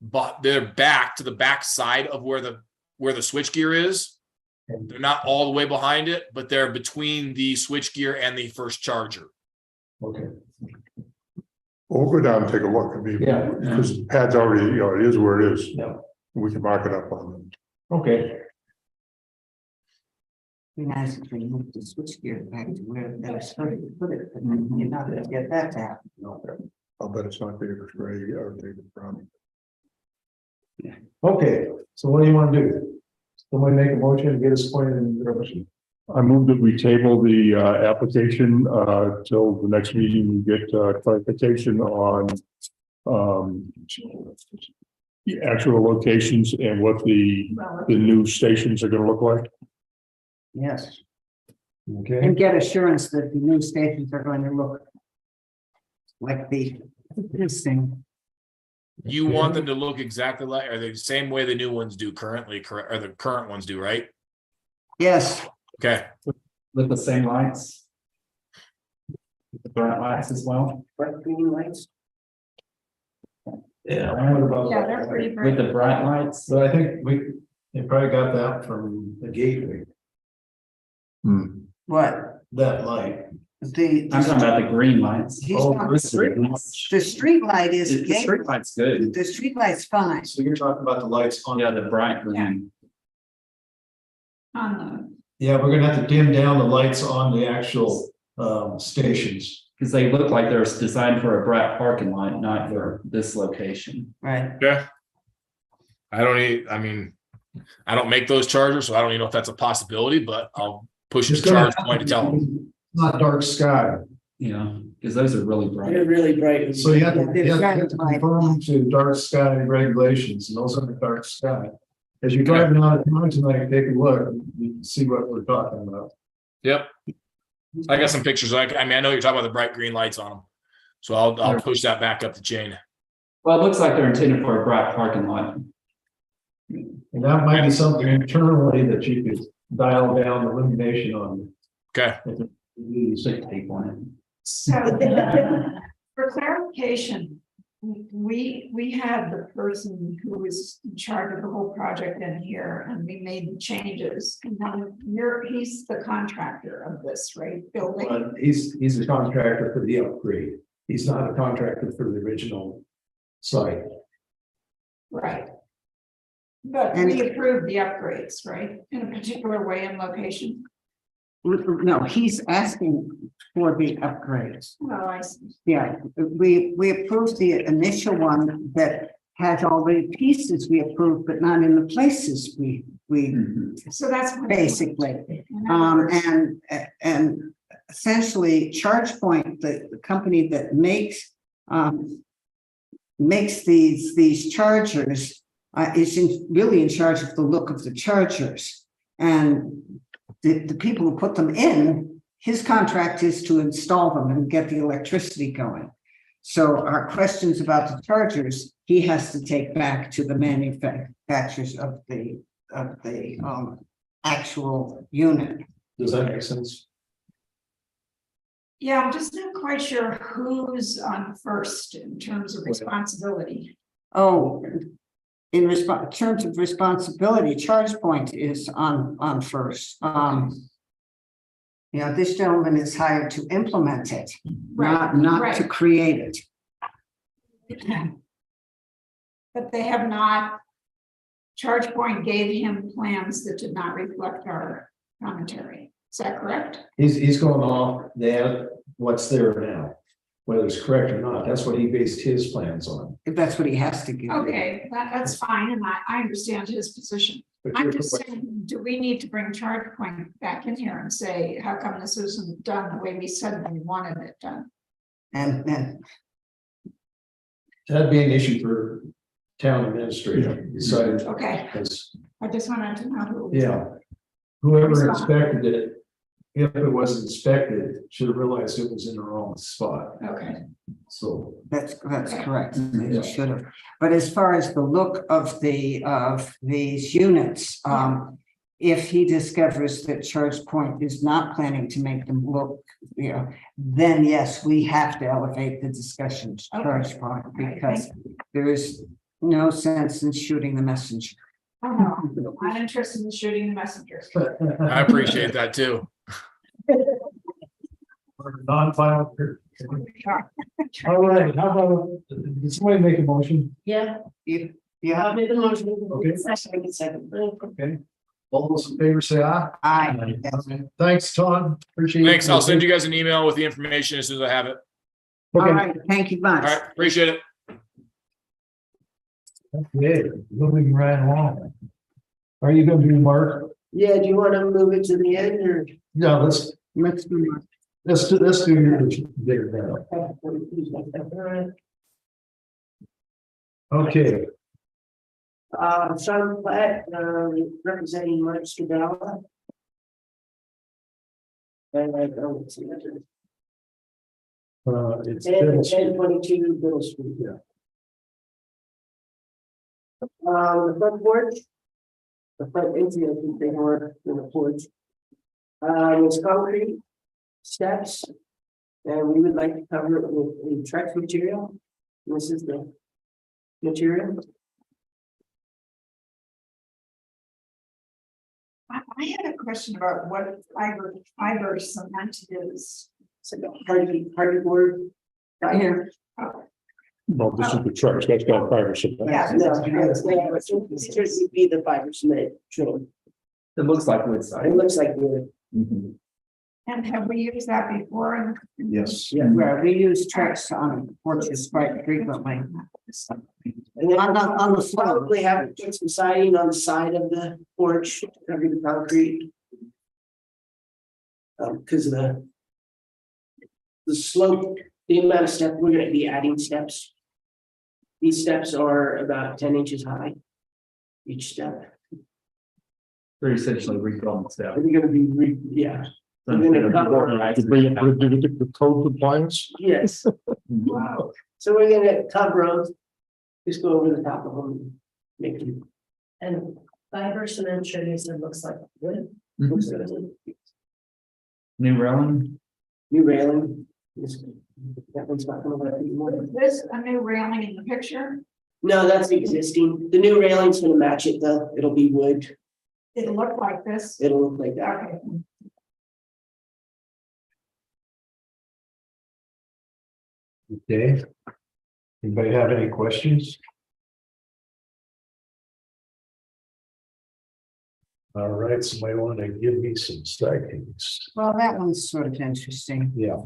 But they're back to the back side of where the switch gear is. They're not all the way behind it, but they're between the switch gear and the first charger. Okay, We'll go down and take a look. I mean, yeah, because the pad's already, it is where it is. yeah, We can mark it up on them. okay. be nice if we moved the switch gear back to where they were supposed to put it, but then you're not gonna get that to happen. I'll bet it's not David Gray or David Brown. Okay, so what do you want to do? Somebody make a motion to get us pointed in the direction. I move that we table the application till the next meeting, we get clarification on the actual locations and what the new stations are gonna look like. Yes, Okay, and get assurance that the new stations are going to look like this thing. You want them to look exactly like, are they the same way the new ones do currently, correct, or the current ones do, right? Yes, Okay, With the same lights. The bright lights as well, but green lights. yeah, what about Yeah, they're that? pretty with bright. the bright lights. So I think they probably got that from the gateway, What? that light. The. I'm talking about the green lights. He's Oh, talking- The street lights. The street light is. The street light's good. The street light's fine. So you're talking about the lights on. Yeah, the bright green. On Yeah, we're gonna have to dim down the lights on the actual stations. Because they look like they're designed for a bright parking lot, not for this location. Right. okay. I don't make those chargers, so I don't even know if that's a possibility, but I'll push the It's gonna charge point to tell them. Not dark sky, You know, because those are really bright. really bright. so you have to It's conform to dark sky regulations, and those are the dark sky. As you're driving out of town tonight, take a look, you can see what we're talking about. Yep. I got some pictures. I mean, I know you're talking about the bright green lights on them. So I'll push that back up the chain. Well, it looks like they're intended for a bright parking lot. And that might be something internally that you could dial down the illumination on. Okay. You say, Take one. So for clarification, we had the person who was in charge of the whole project in here and we made the changes. And now he's the contractor of this, right? Building. But he's a contractor for the upgrade. He's not a contractor for the original site. Right. But we approved the upgrades, right? In a particular way and location. No, he's asking for the upgrades. Well, I see. Yeah, we approved the initial one that had all the pieces we approved, but not in the places we So that's. what- basically. In other words, And essentially ChargePoint, the company that makes these chargers is really in charge of the look of the chargers. And the people who put them in, his contract is to install them and get the electricity going. So our questions about the chargers, he has to take back to the manufacturers of the actual unit. Does that make sense? Yeah, I'm just not quite sure who's on first in terms of responsibility. Oh, in terms of responsibility, ChargePoint is on first. Yeah, this gentleman is hired to implement it, not Right. to create it. But they have not. ChargePoint gave him plans that did not reflect our commentary. Is that correct? He's going off what's there now, whether it's correct or not. That's what he based his plans on. That's what he has to give. Okay, that's fine, and I understand his position. But I'm you're just correct. saying, do we need to bring ChargePoint back in here and say, how come this isn't done the way we said we wanted it done? And That'd be an issue for town administrator. Decided, Okay, because, I just wanted to know who. was- yeah, whoever inspected it, if it was inspected, should have realized it was in the wrong spot. Okay, So, that's correct. They should have. But as far as the look of these units, if he discovers that ChargePoint is not planning to make them look, then yes, we have to elevate the discussion to Okay. ChargePoint right, because there is no sense in shooting the messenger. I don't know, I'm interested in shooting the messengers. I appreciate that too. non-final. All right, how about, did somebody make a motion? Yeah, Yeah, I'll make the motion. Okay. Second. Okay. All those in favor say aye. I. Thanks, Todd. Appreciate it. Thanks. I'll send you guys an email with the information as soon as I have it. All Okay. right, thank you All much. right. Appreciate it. Okay, moving right along. Are you gonna do Mark? Yeah, do you want to move it to the end or? Yeah, let's Do your there now. Okay, Sean Platt, representing Mark Scadella. And I don't see it. it's 1022 Middle Street. Yeah. The front porch. The front entry, I think they were in the porch. It's concrete steps. And we would like to cover it with a Trex material. This is the material. I had a question about what fiber cement is. It's like a hardy board. Right here. Well, this is the trucks, that's got fiber cement. Yeah. This would be the fiber cement trim. It looks like wood side. It looks like wood. And have we used that before? Yes. Yeah, we use trucks on porches quite frequently. And then On the we'll floor. probably have to put some siding on the side of the porch to cover the concrete. Because of the slope, the amount of steps, we're gonna be adding steps. These steps are about 10 inches high. Each step. They're essentially rebuilding stuff. Are we gonna be, yeah, We're gonna cover, To bring it to the code compliance. yes, Wow. so we're gonna cover them. Just go over the top of them. Make them. And fiber cement trees, it looks like wood. Looks good. New railing, New railing. That one's not gonna let me more. Is this a new railing in the picture? No, that's existing. The new railing's gonna match it though. It'll be wood. It'll look like this. It'll look like that. Okay. Okay. Anybody have any questions? All right, somebody want to give me some sightings? Well, that one's sort of interesting. Yeah.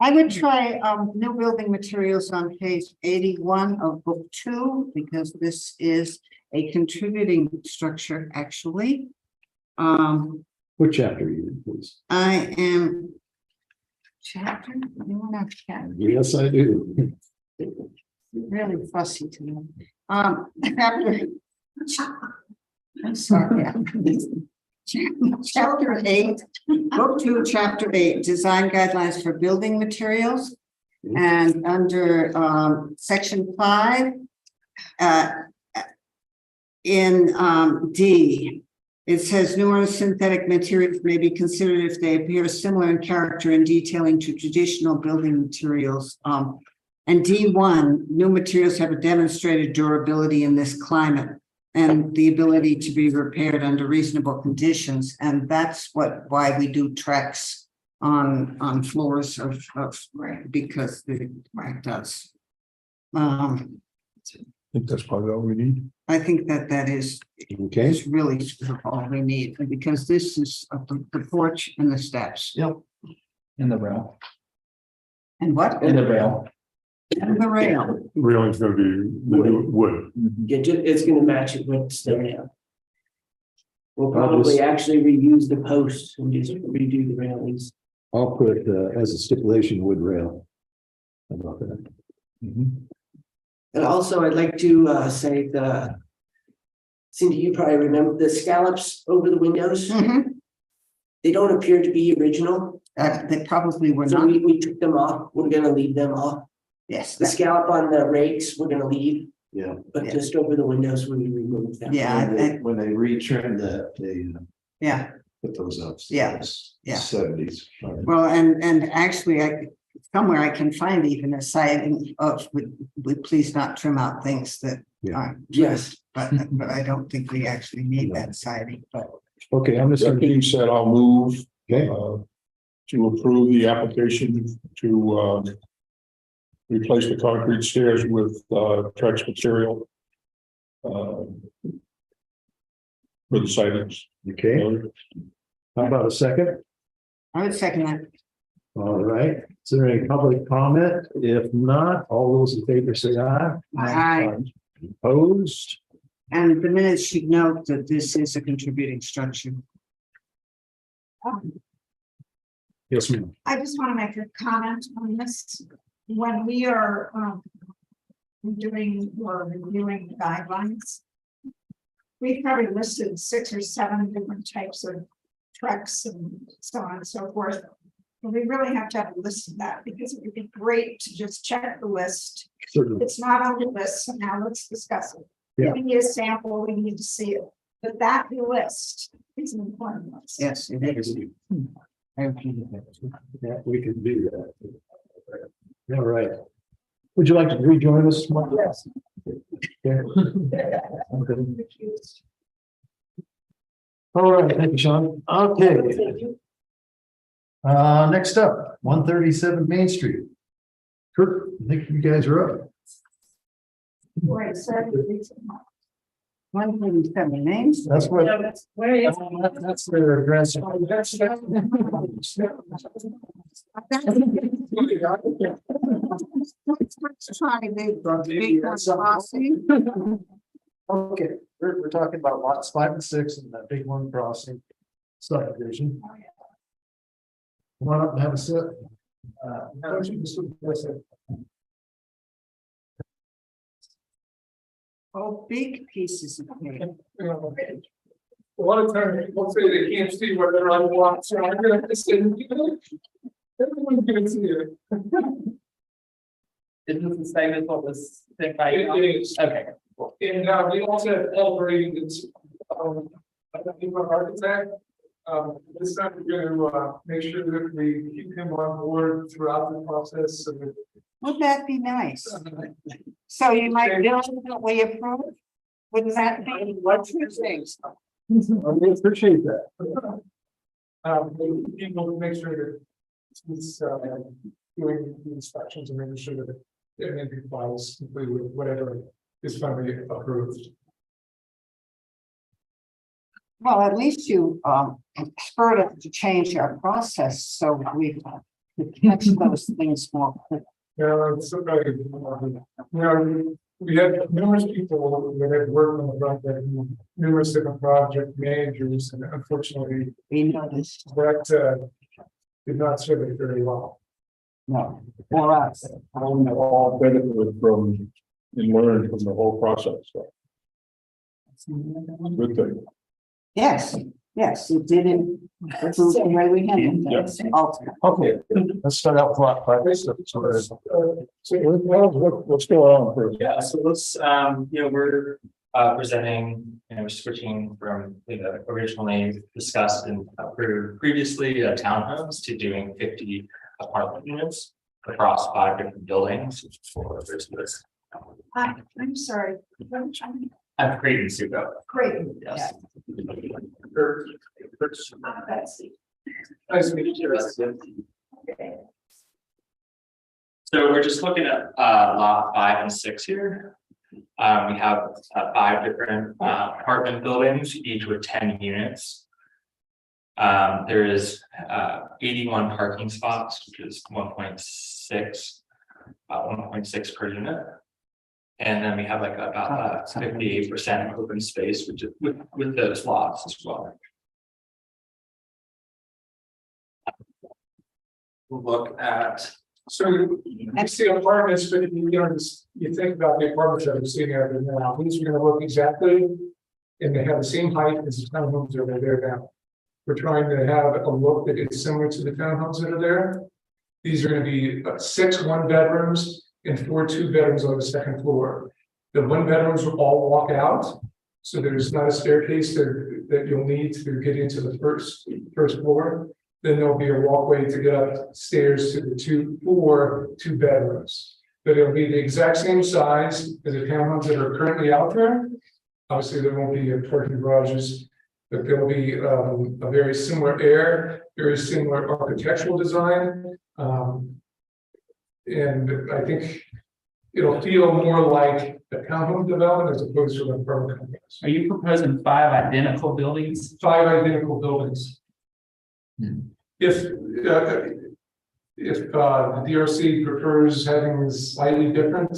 I would try new building materials on page 81 of book 2, because this is a contributing structure, actually. What chapter are you in, please? I am chapter, you want to chapter, Yes, I do. really fussy to me. Chapter. I'm sorry. Chapter 8, book 2, chapter 8, design guidelines for building materials. And under section 5, in D, it says newer synthetic materials may be considered if they appear similar in character and detailing to traditional building materials. And D1, new materials have a demonstrated durability in this climate and the ability to be repaired under reasonable conditions. And that's why we do tracks on floors of because the track does. I think that's probably all we need. I think that is really sort of all we need, because this is the porch and the steps. Yep. in the rail, And what? in the rail. And the rail. Railing's gonna be the new wood. Yeah, it's gonna match it with stone now. We'll probably actually reuse the posts and just redo the railings. I'll put as a stipulation wood rail. How about that? And also, I'd like to say Cindy, you probably remember the scallops over the windows. They don't appear to be original. They probably were So not. we took them off. We're gonna leave them off. Yes. The scallop on the rakes, we're gonna leave, Yeah. but Yeah. just over the windows, we remove them. Yeah. When they retrim that, they Yeah. put those up. Yeah. Yeah. 70s. Well, and actually, somewhere I can find even a citing of would please not trim out things that aren't. Yes. But I don't think we actually need that citing, but. Okay, I'm just That gonna being said, I'll move okay. to approve the application to replace the concrete stairs with Trex material for the sidings. Okay, how about a second? I would second that. All right, is there any public comment? If not, all those in favor say aye. Aye. Opposed? And the minutes should note that this is a contributing structure. Yes, ma'am. I just want to make a comment on this. When we are doing or reviewing the guidelines, we've probably listed 6 or 7 different types of trucks and so on and so forth. And we really have to have a list of that, because it would be great to just check the list. Certainly. It's not on the list, so now let's discuss it. Yeah. We need a sample, we need to see it, but that list is an important list. Yes, it is. Yeah, we can do that. All right. Would you like to rejoin us? Mark? Yes. Okay. All right, thank you, Sean. Okay. Next up, 137 Main Street. Kurt, I think you guys are up. Right, so 137 names. That's what. Where is? That's their address. Let's try the big one crossing. Okay, we're talking about lots 5 and 6 and that big one crossing subdivision. Come on up and have a sit. Oh, big pieces of paper. A lot of times people say they can't see what they're on the block, so I'm gonna have to say, everyone's gonna see it. Isn't the same as what was sent by? It is. Okay. And we also have Paul Brady, that's our architect. This time we're gonna make sure that we keep him on board throughout the process, so that Would that be nice? So you might build what we approve? Wouldn't that be? What's your things? I appreciate that. People make sure that he's doing the inspections and making sure that everything complies completely with whatever is finally approved. Well, at least you spurred us to change our process so we could catch those things more quickly. Yeah, it's somebody, we had numerous people that had worked on the project, numerous different project managers, and unfortunately, We noticed, that did not serve it very well. no, for us. All benefited from and learned from the whole process. So, good thing. Yes, yes, it didn't. That's the way we handled it. Okay, let's start out front. What's going on first? Yeah, so let's, we're presenting, switching from, originally discussed and approved previously townhomes to doing 50 apartment units across 5 different buildings for this. I'm sorry. I'm Creighton Suco. Great. Yes. Betsy. Nice to meet you. So we're just looking at lot 5 and 6 here. We have 5 different apartment buildings, each with 10 units. There is 81 parking spots, which is 1.6 per unit. And then we have like about 58% open space, which is with those lots as well. We'll look at. So you see apartments, but you think about the apartments that we're seeing out there now, these are gonna look exactly. And they have the same height as the townhomes that are there now. We're trying to have a look that is similar to the townhomes that are there. These are gonna be 6 1-bedrooms and 4 2-bedrooms on the second floor. The 1-bedrooms will all walk out. So there's not a staircase that you'll need to get into the first floor. Then there'll be a walkway to get upstairs to the 4 2-bedrooms. But it'll be the exact same size as the townhomes that are currently out there. Obviously, there won't be parking garages, but there'll be a very similar very similar architectural design. And I think it'll feel more like a townhome development as opposed to an apartment complex. Are you proposing 5 identical buildings? 5 identical buildings. If the DRC prefers having slightly different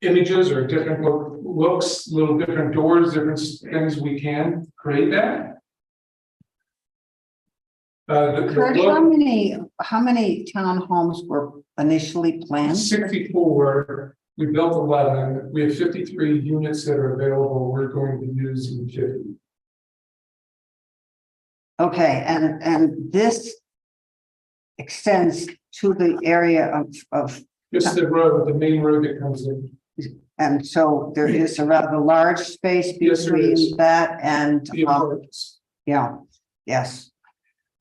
images or different looks, little different doors, different things, we can create that. Kurt, how many townhomes were initially planned? 64, we built 11, we have 53 units that are available, we're going to use in 50. Okay, and this extends to the area of, Just the road, the main road that comes in. and so there is a rather large space Yes, there is. between that and, The apartments. yeah, yes.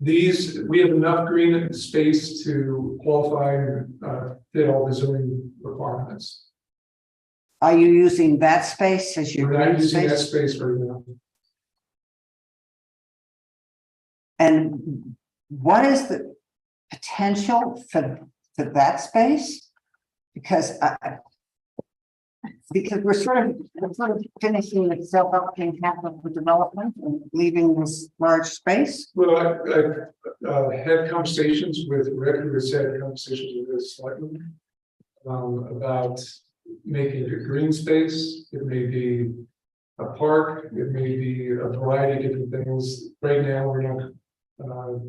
These, we have enough green space to qualify and fit all the zoning requirements. Are you using that space as your We're not green using that space? space right now. And what is the potential for that space? Because we're sort of finishing the self-opting half of the development and leaving this large space. Well, I had conversations with Rick, who has had conversations with this selectman about making it a green space. It may be a park, it may be a variety of different things. Right now, we're not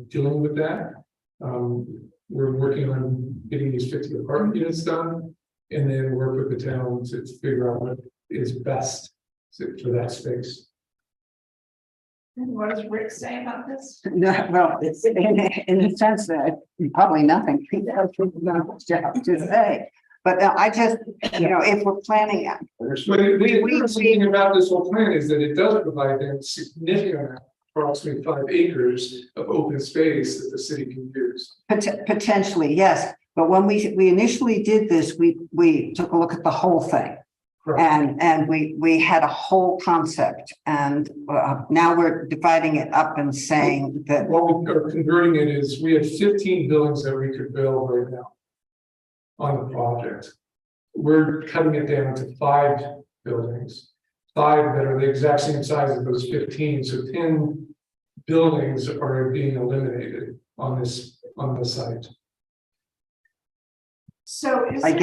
dealing with that. We're working on getting these 50 apartment units done, and then work with the town to figure out what is best for that space. And what does Rick say about this? No, well, it's in the sense that probably nothing, because it's not his job to say. But I just, if we're planning, But the thing about this whole plan is that it does provide them significant, approximately 5 acres of open space that the city can use. potentially, yes. But when we initially did this, we took a look at the whole thing. And we had a whole concept, and now we're dividing it up and saying that, What we are converting it is, we have 15 buildings that we could build right now on the project. We're cutting it down to 5 buildings, 5 that are the exact same size as those 15, so 10 buildings are being eliminated on this site. So is I there-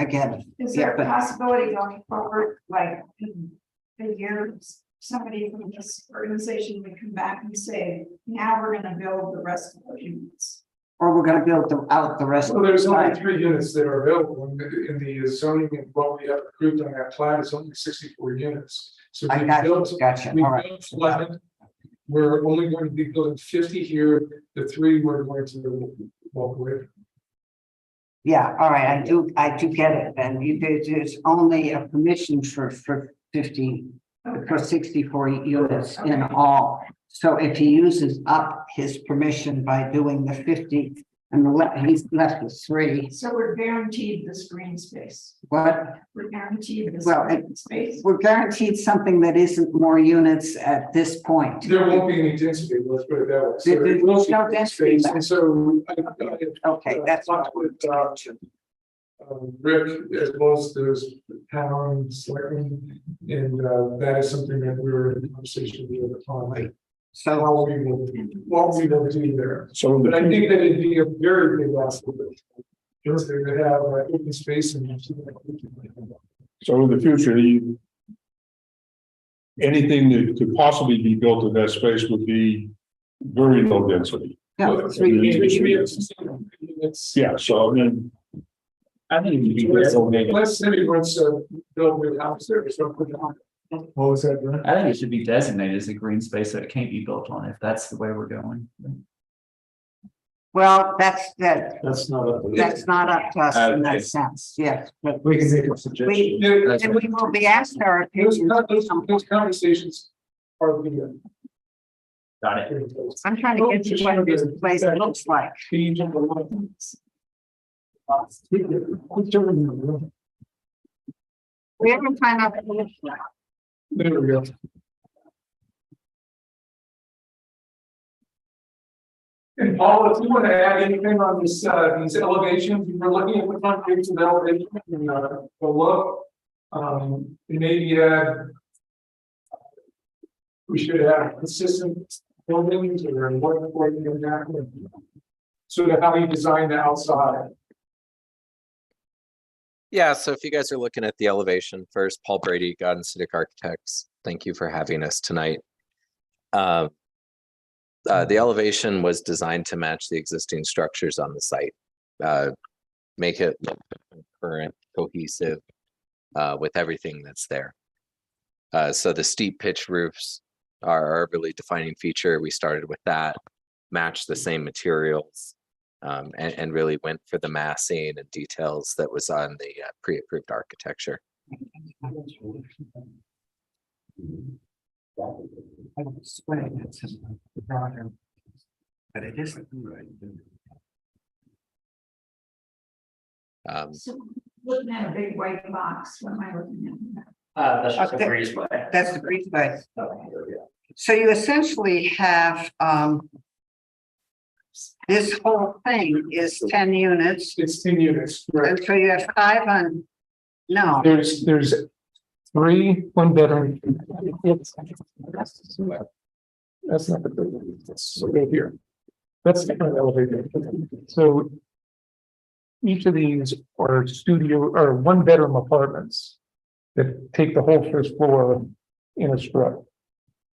get it. Is Yeah, there a but- possibility going forward, like in a year, somebody from this organization would come back and say, now we're gonna build the rest of those units? Or we're gonna build out the rest So of there's the only site. 3 units that are available in the zoning, and what we have approved on that plan is only 64 units. So I we got you, built, gotcha, we all right. built 11. We're only going to be building 50 here, the 3 we're going to walk away from. Yeah, all right, I do get it, and there's only a permission for 50, for 64 units in all. So if he uses up his permission by doing the 50, and he's left with 3, So we're guaranteed this green space, what? we're guaranteed this Well, green space. We're guaranteed something that isn't more units at this point. There won't be any density, let's put it that way. So There's it will be no density space, left. and so Okay, that's talked with Rick, as well as those town selectmen, and that is something that we're in conversation with on. So, What we will do there. So But I the, think that it'd be a very big loss. Just to have open space and. so in the future, anything that could possibly be built in that space would be very low density. yeah, 3 units. It's, Yeah, so I mean. I think it'd be donated. let's say once build new house there, so put it on. What was that, Brent? I think it should be designated as a green space that it can't be built on if that's the way we're going. Well, that's That's not up to. not up to us in Okay. that sense, yes, but We can make a suggestion. Yeah, and we will be asked our those, opinions. those conversations are the. Got it. I'm trying to get you what this place looks like. We haven't found out. What it looks like. There we go. And Paul, if you want to add anything on this, these elevations, we're looking at the front page of the elevation and the look. Maybe we should have consistent buildings or what you know, sort of how you design the outside. Yeah, so if you guys are looking at the elevation first, Paul Brady, God and Civic Architects, thank you for having us tonight. The elevation was designed to match the existing structures on the site, make it look current, cohesive with everything that's there. So the steep pitch roofs are a really defining feature. We started with that, matched the same materials. And really went for the massing and details that was on the pre-approved architecture. But it isn't. So looking at a big white box, what am I looking at? That's just a Okay. breezeway. That's the breezeway. So you essentially have, this whole thing is 10 units, It's 10 units, right? and so you have 5 on, no, There's 3 1-bedroom. That's not the building, that's right here. That's the kind of elevator. So each of these are studio or 1-bedroom apartments that take the whole first floor in a strut.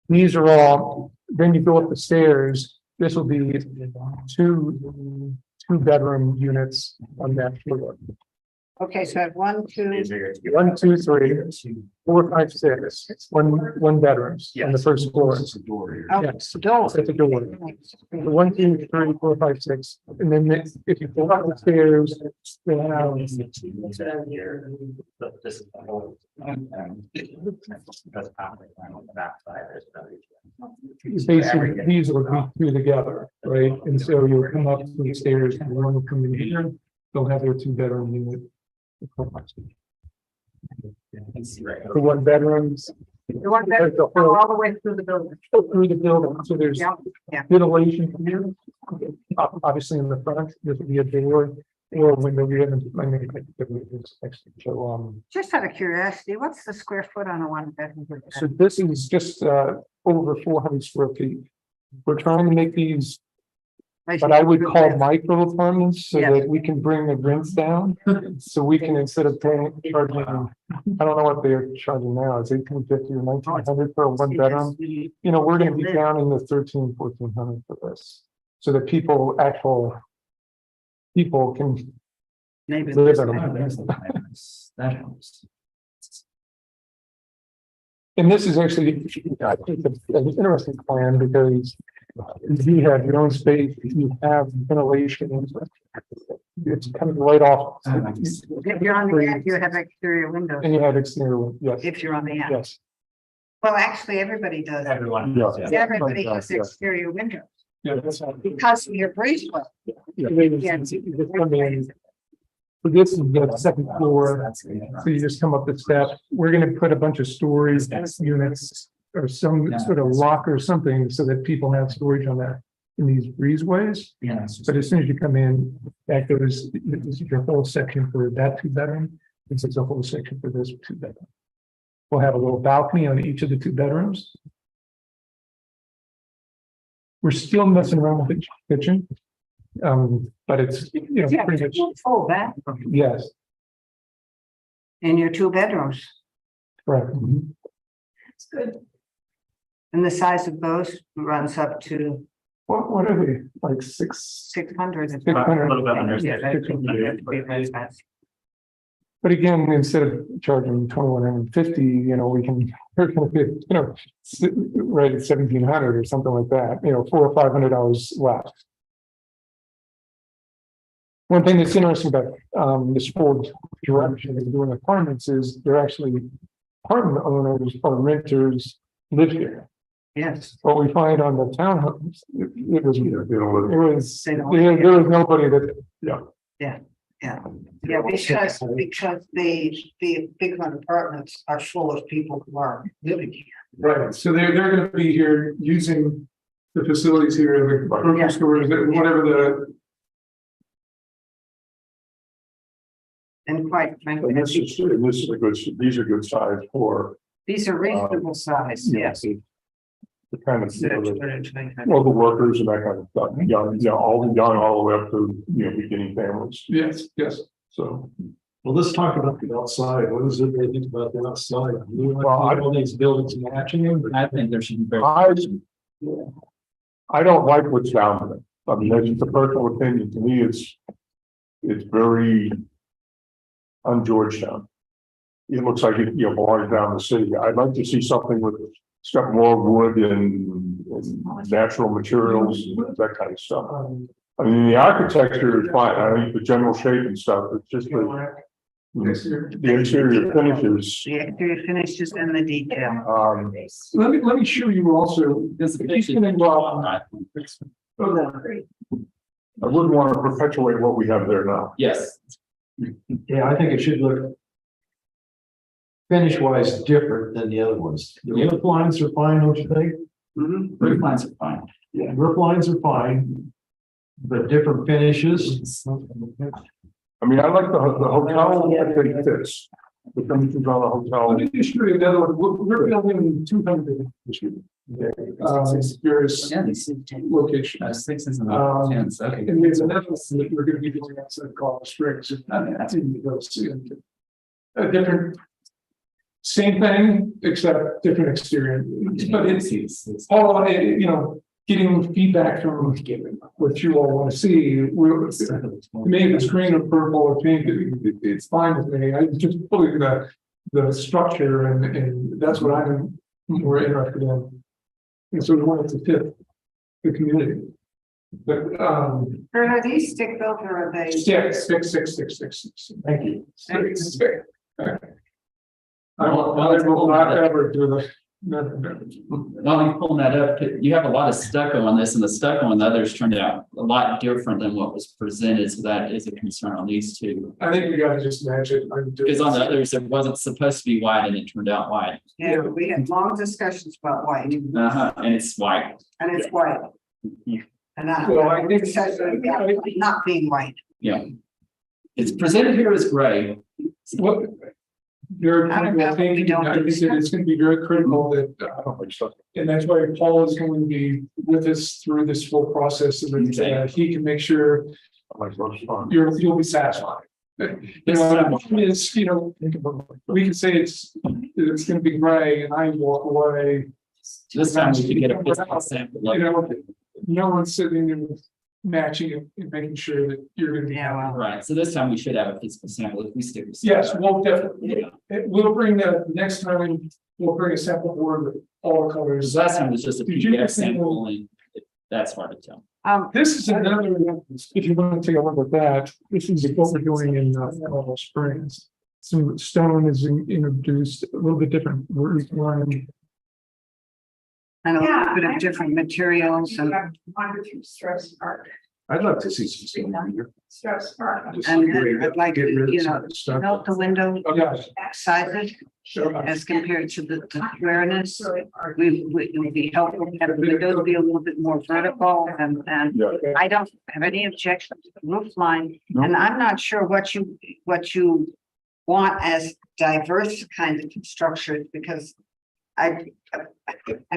These are all, then you go up the stairs, this will be 2 2-bedroom units on that floor. Okay, so I have 1, 2, 1, 2, 3, 4, 5, 6, one bedrooms on the first floor. Yes. doors. That's a door. 1, 2, 3, 4, 5, 6, and then if you go up the stairs, they have. This is the whole. Basically, these will be two together, right? And so you'll come up the stairs and one will come in here, they'll have their 2-bedroom unit. The 1 bedrooms. The one that There's the go whole- all the way through the building. Through the building, so there's Yeah, yeah. ventilation here. Obviously in the front, there's be a door or a window here, and I mean, so, Just out of curiosity, what's the square foot on a 1-bedroom? so this is just, over 400 square feet. We're trying to make these, but I would call micro apartments so Yeah. that we can bring the rents down. So we can, instead of charging, I don't know what they're charging now, it's 1850 or 1900 for a 1-bedroom. You know, we're gonna be down in the 1400 for this. So that people can Maybe. live in them. That helps. And this is actually, I think, an interesting plan because you have your own space, you have ventilation. It's coming right off. If you're on the end, you have exterior windows, And you have exterior, yes, if you're on the end. yes. Well, actually, everybody does. Everyone. Yeah. Everybody has Yeah. exterior windows Yeah, that's how. because of your breezeway. So this is the second floor, so you just come up the step, we're gonna put a bunch of storage units. Or some sort of lock or something so that people have storage on that in these breezeways. Yeah. But as soon as you come in, that goes, this is your whole section for that 2-bedroom. This is a whole section for this 2-bedroom. We'll have a little balcony on each of the 2 bedrooms. We're still messing around with the kitchen. But it's, you know, pretty much, Full bathroom yes, in your 2 bedrooms. correct. It's good. And the size of those runs up to What are they, like 600? 600. 600. A little bit under. Yeah, that could be very fast. But again, instead of charging 2150, you know, we're gonna be, you know, right at 1700 or something like that, you know, $400 or $500 less. One thing that's interesting about this whole direction of doing apartments is they're actually apartment owners or renters live here. Yes. What we find on the townhomes, it was, They don't live- there was nobody that, Yeah, because the big one apartments are full of people who are living here. right, so they're gonna be here using the facilities here, the grocery stores, whatever the. And quite frankly, And this is a good, these are good size for. these are reasonable size, yes. The kind of, you know, the workers and that kind of stuff, young, all the way up to, you know, beginning families, Yes, yes. so. Well, let's talk about the outside. What is it they think about the outside? Well, I- All these buildings matching them. I think there should be. I don't like what's down there. I mean, that's just a personal opinion. To me, it's very un-Georgetown. It looks like it, you know, belongs down the city. I'd like to see something with, it's got more wood and natural materials, that kind of stuff. I mean, the architecture is fine. I think the general shape and stuff, it's just the interior finishes. The exterior finishes and the detail. Let me show you also. I wouldn't want to perpetuate what we have there now. Yes. Yeah, I think it should look finish wise different than the other ones. The roof lines are fine, don't you think? Roof lines are fine. Yeah, roof lines are fine. But different finishes. I mean, I like the hotel, I think it fits. The finishes on the hotel. Let me just show you another one. We're building 200. Various Yeah, these locations. sixes and tens, okay. And there's another one that we're gonna be doing outside Colorado Springs. That's in the ghost. A different. Same thing, except different exterior, but it's all, you know, getting feedback from what you all want to see. To me, if it's green or purple or pink, it's fine with me. I just pulling the structure and that's what I'm more interested in. And so we want it to fit the community. But, Are these stick built or are they? six. Thank you. Six. I will not ever do the. While you're pulling that up, you have a lot of stucco on this, and the stucco on the others turned out a lot different than what was presented, so that is a concern on these two. I think we gotta just match it. Because on the others, it wasn't supposed to be white and it turned out white. Yeah, we had long discussions about white, And it's white. and it's white. And Well, I think- not being white. Yeah. It's presented here as gray. What? Very I don't critical know, thing, we don't I think that it's gonna be very critical that, I don't think so. and that's why Paul is going to be with us through this whole process, so that he can make sure Like, what's fun. you'll be satisfied. You know, it's, you know, we can say it's gonna be gray and I walk away. This time we could get a physical sample. You know, no one's sitting there matching it and making sure that you're gonna be. Yeah, well. Right, so this time we should have a physical sample if we stick with. Yes, we'll definitely, Yeah. we'll bring the next time, we'll bring a sample board with all the colors. Because last time was just a Did you PDF get the- sample and that's hard to tell. This is another, if you want to take a look at that, this is what we're doing in Colorado Springs. Some stone is introduced, a little bit different. We're requiring. And a Yeah, little bit of different materials and, Wanted to stress park, I'd love to see some stone here. stress park. and I'd like, to, you know, melt the window Oh, yeah. sizes Sure. as compared to the squareness. It would be helpful to have the windows be a little bit more vertical and Yeah. I don't have any objection to the roof line. And I'm not sure what you want as diverse kinds of structures, because I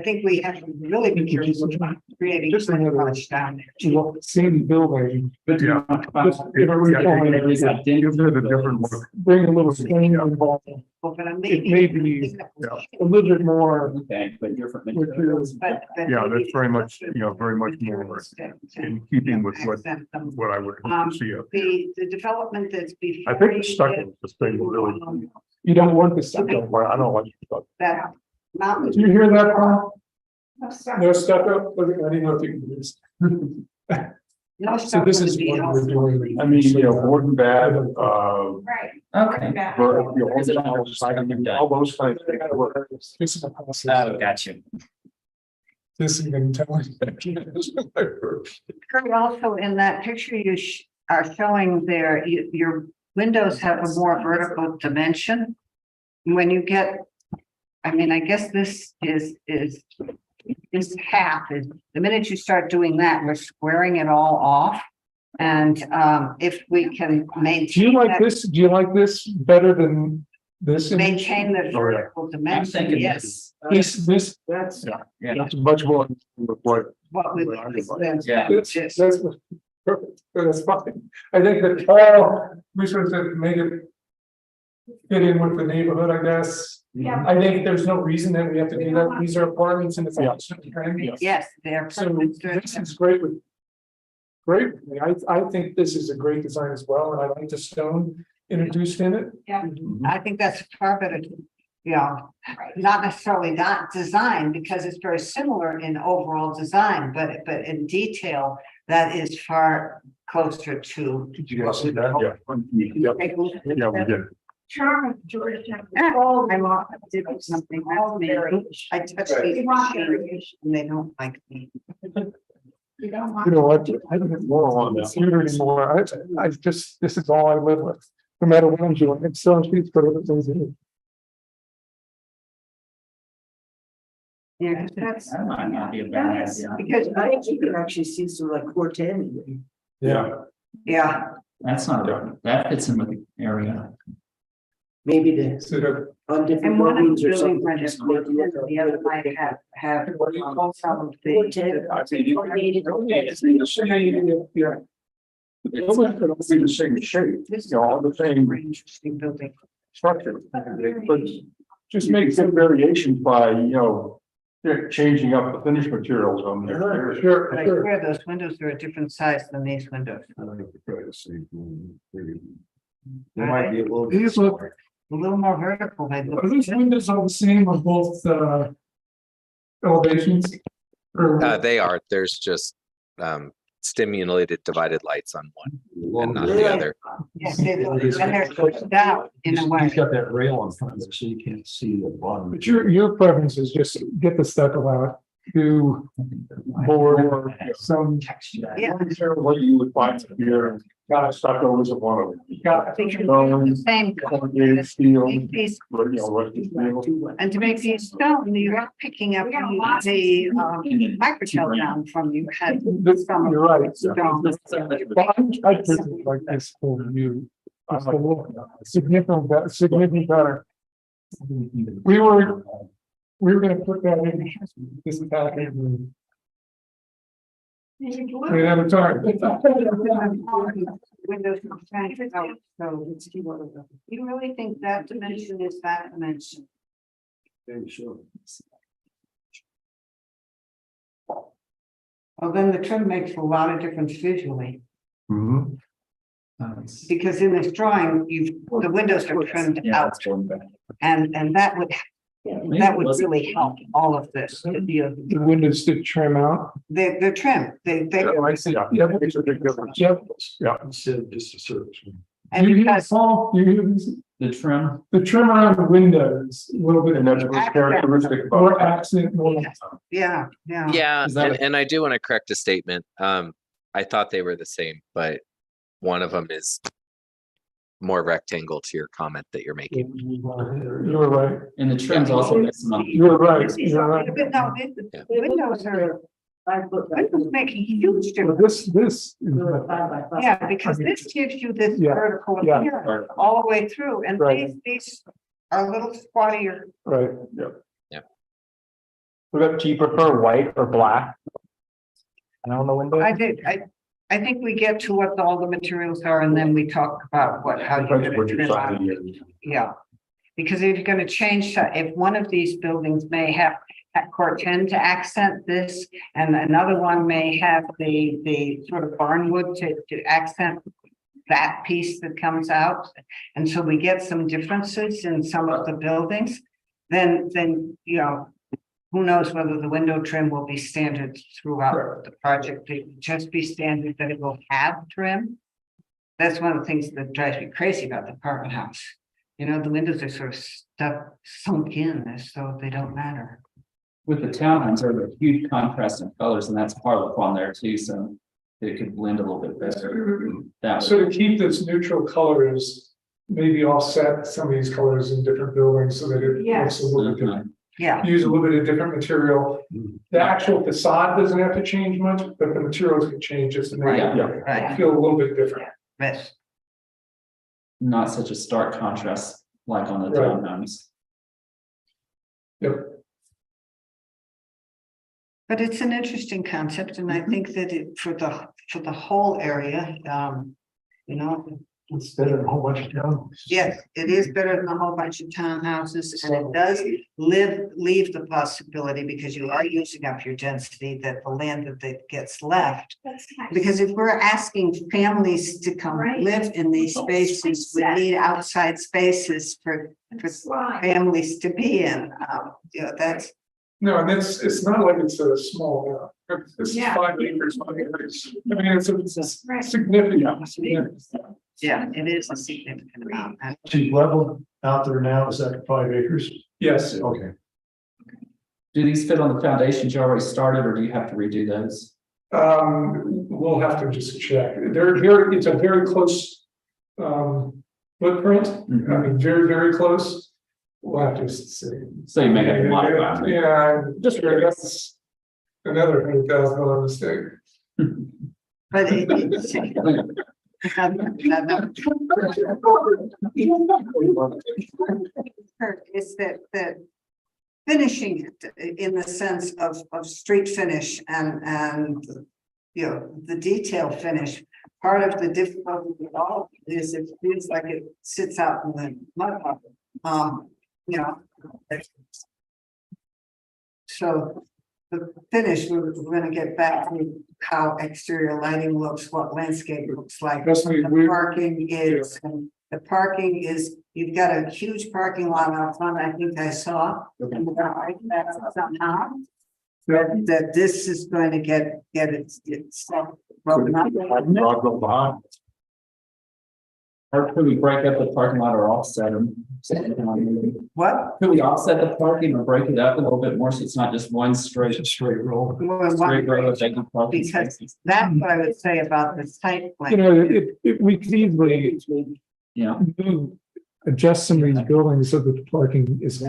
think we have to really be careful about creating Just so another- much down there. Well, same building. Yeah. Just, Give it a different look. bring a little stain involved, But I'm it may be a little bit more. Okay, but different Which materials. is, Yeah, that's very much, very much more in keeping with what I would hope to see. up there. The development that's before. I think the stucco is the thing really, you don't want the stucco. I don't like the stucco. That mountain. Do you hear that, Paul? No stuff. No stucco? I didn't know if you could do this. No So this is stuff would be what we're helpful. doing. I mean, board and bath, Right. Okay. Yeah. all those kinds of things. This is a process. Gotcha. This is gonna tell Kurt, also in that picture you are showing there, your windows have a more vertical dimension. When you get, I mean, I guess this is half, is the minute you start doing that, we're squaring it all off. And if we can Do you maintain like that, this? Do you like this better than this? maintain the Oh, yeah. vertical I'm dimension, thinking yes. This, That's That's much more with what, what we. Yeah. that's perfect, that's fine. I think that, we should have made it fit in with the neighborhood, I guess. Yeah. I think there's no reason that we have to do that. These are apartments and it's. Yes, they're. So this is great with. Great, I think this is a great design as well, and I like the stone introduced in it. I think that's far better, not necessarily not design, because it's very similar in overall design, but in detail, that is far closer to. Did you guys see that? yeah, we did. Charm of Georgetown. Oh, I'm off, I did something, else, man. I touched these machines and they don't like me. You don't want. You know what, I don't more on this computer anymore, I just, this is all I live with, no matter what I'm doing, it's so sheets, but everything's in it. Yeah, that's, That might not be a bad idea. because, I think you can actually see some like Corten. yeah, That's not, that fits in with the area. Maybe the So the- on different and one of buildings the or buildings something. might have, just make it look the other might have some of the. Yeah. The building could all be the same shape, This is all the a same very interesting building. structure. But just make some variations by, they're changing up the finished materials on there. Sure, But I sure. swear those windows are a different size than these windows. They might be a little. These look, A little more vertical, they look. are these windows all the same on both, elevations? Or, They are, there's just stimulated divided lights on one and not the Really? other. Yes, they look, and they're pushed out in a way. He's got that rail in front of it, so you can't see the bottom. but your preference is just get the stucco out, do more, some. Yeah. What you would find here, stucco isn't one of them. Got Because it. they're the same. Corrugated steel, Make these- but you know, rusty steel. And to make these stone, you're not picking up the microtel down from you had. some You're right. stone. Well, I personally like this whole view. It's a little significant better. We were gonna put that in this package. We have a time. Windows. So it's. You really think that dimension is that dimension? Well, then the trim makes a lot of difference visually, because in this drawing, the windows are trimmed out. And that would really help all of this. The windows did trim out. They're trimmed, they, I see. Yeah, it makes a big difference. Yep. Yeah. Instead of just a service. and You hear because, Paul, you hear this? The trim, The trim around the windows, a little bit And that's what's characteristic about. more accent, more. yeah. Yeah, Is that and I do want to correct a statement. I thought they were the same, but one of them is more rectangle to your comment that you're making. You were right. and the trim's also mixing on. You were right. You're right. But no, the windows are, windows make a huge But difference. this. Yeah, because this gives you this Yeah, vertical yeah. appearance all the way through, and Right. these are a little squattier. Right. Do you prefer white or black? And on the window? I think we get to what all the materials are, and then we talk about how you're Depends gonna what you're trim out. signing here. Yeah, because if you're gonna change, if one of these buildings may have Corten to accent this, and another one may have the sort of barnwood to accent that piece that comes out, and so we get some differences in some of the buildings, then, you know, who knows whether the window trim will be standard throughout the project, it will just be standard that it will have trim. That's one of the things that drives me crazy about the apartment house. You know, the windows are sort of sunk in as though they don't matter. With the townhomes, there are huge contrast in colors, and that's part of the problem there too, so it could blend a little bit better. That So way. to keep this neutral colors, maybe offset some of these colors in different buildings so that it looks a little bit different. Yeah, Use a little bit of different material. The actual facade doesn't have to change much, but the materials can change just to make Right, it right, feel a little bit different. right. Not such a stark contrast like on the Right. townhomes. Yep. But it's an interesting concept, and I think that it, for the whole area, you know, It's better than a whole bunch of town. yes, it is better than a whole bunch of townhouses, and it does leave the possibility, because you are using up your density, that the land that gets left. That's nice. Because if we're asking families to come Right. live in these spaces, we need outside spaces for Slide. families to be in. You know, that's, No, and it's not like it's a small, this is Yeah. 5 acres, 5 acres. I mean, it's Right. significant. yeah, it is a significant amount. And To level out there now, is that 5 acres? Yes, Okay. Do these fit on the foundations you already started, or do you have to redo those? we'll have to just check. It's a very close footprint. I mean, very, very close. We'll have to see. So you may have to modify them. Yeah, just that's another $100,000 mistake. But it's. Is that finishing it in the sense of street finish and, you know, the detail finish. Part of the difficulty with all is it feels like it sits out in the mud. You know. So the finish, we're gonna get back to how exterior lighting looks, what landscape looks like. Definitely, The parking is, and the parking is, you've got a huge parking lot out front, I think I saw. And we're gonna like that somehow. That this is going to get it's broken up. Broadwell behind. Or could we break up the parking lot or offset them? What? Could we offset the parking or break it up a little bit more so it's not just one straight roll. straight row of vacant parking Because spaces? that's what I would say about the site You plan. know, we could easily Yeah. adjust some of these buildings so that the parking is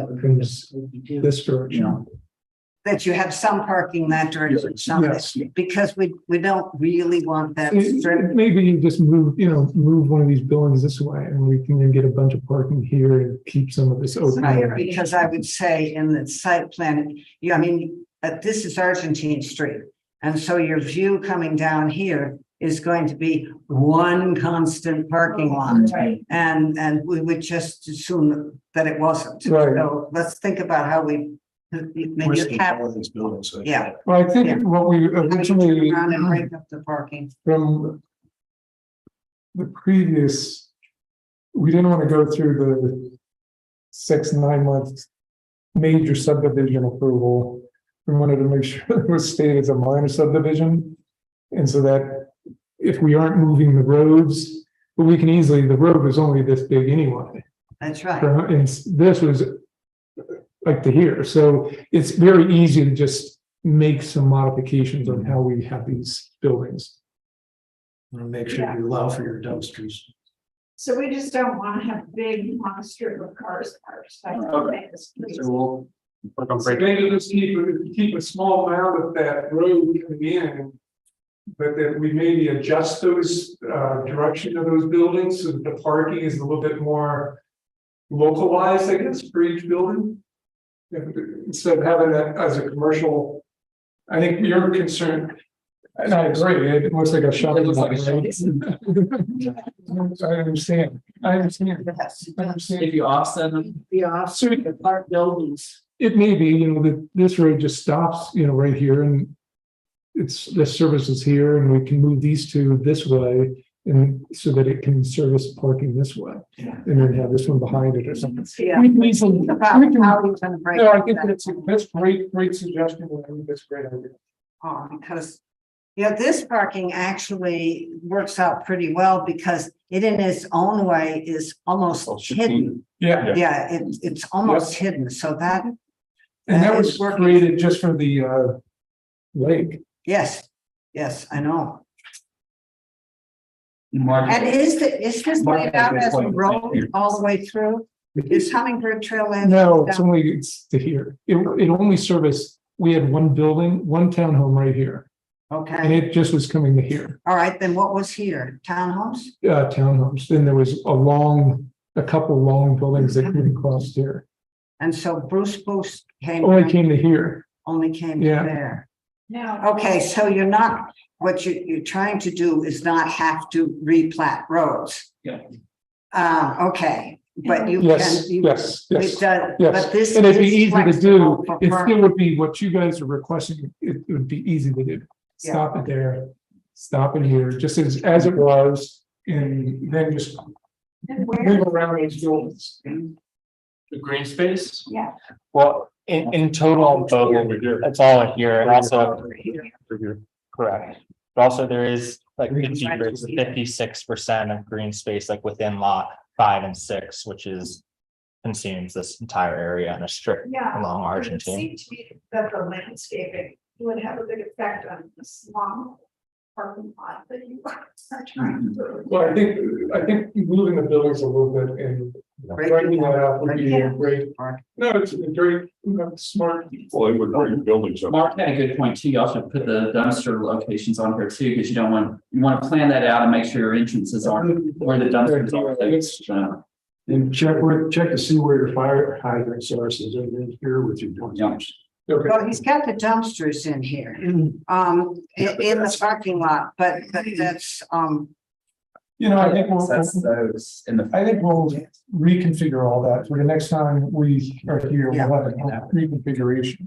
this direction. That you have some parking that direction, some, Yes. because we don't really want that strip. Maybe you just move one of these buildings this way and we can then get a bunch of parking here and keep some of this open. Right, because I would say in the site plan, I mean, this is Argentine Street. And so your view coming down here is going to be one constant parking lot. And we would just assume that it wasn't. Right. So let's think about how we maybe a cap. These buildings. so- Yeah. Well, I think what we How you originally turn around and break up the parking. from the previous, we didn't want to go through the 6-9 months major subdivision approval. We wanted to make sure it was stated as a minor subdivision. And so that if we aren't moving the roads, but we can easily, the road was only this big anyway. That's right. And this was like to here, so it's very easy to just make some modifications on how we have these buildings. Make sure you allow for your dumpsters. So we just don't want to have big monster of cars parked. Okay. So we'll work on breaking. Maybe just keep a small amount of that road coming in. But then we maybe adjust those direction of those buildings so that the parking is a little bit more localized, I guess, for each building. Instead of having that as a commercial, I think you're concerned. And I agree, it looks like a shop. It looks like a shop. I understand. Yes. If you offset them, The offset, the park buildings. It may be, this road just stops, right here and this service is here and we can move these two this way and so that it can service parking this way. And then have this one behind it or something. Yeah. We can easily- Think about we can- how we're gonna break. No, I up think that. that's great suggestion. I think that's a great idea. Because, this parking actually works out pretty well because it in its own way is almost hidden. Yeah, Yeah, it's almost hidden, so that, and that was It's working. created just for the lake. yes, I know. Mark. And is this Mark laid has out a as a point. road all the way through? Is Hummingbird Trail in? No, it's to here. It only serviced, we had one building, one townhome right here, and Okay, it just was coming to here, all right, then what was here? Townhomes? townhomes. Then there was a couple long buildings that came across here. And so Bruce Boost Only came to here. only came to Yeah. there. Now, Okay, so you're not, what you're trying to do is not have to replat roads. Yeah. Okay, but you Yes, can. you- yes, It yes. does, Yes. but this. And it'd be is easy to flexible do. for It parking. still would be what you guys are requesting. It would be easy to do. Stop it there, stop it here, just as it was, and then just and where, move around those buildings. The green space? yeah, Well, in total, both, Over here. it's all here and also, Over here. Over here. correct. But also there is like Green space. 56% of green space like within lot 5 and 6, which is consumes this entire area in a strip yeah. along It Argentine. seemed to me that the landscaping would have a big effect on this long parking lot that you are trying to. Well, I think moving the buildings a little bit and breaking that up would be a great. No, it's a great, smart. Well, they would bring buildings up. Mark had a good point too. You also put the dumpster locations on here too, because you want to plan that out and make sure your entrances are where the dumpsters are. And check to see where your fire hydrant sources are in here with your dumpsters. Okay. Well, he's got the dumpsters in here, in the parking lot, but that's, I think That's those in the. I think we'll reconfigure all that for the next time we are here. We'll have a reconfiguration.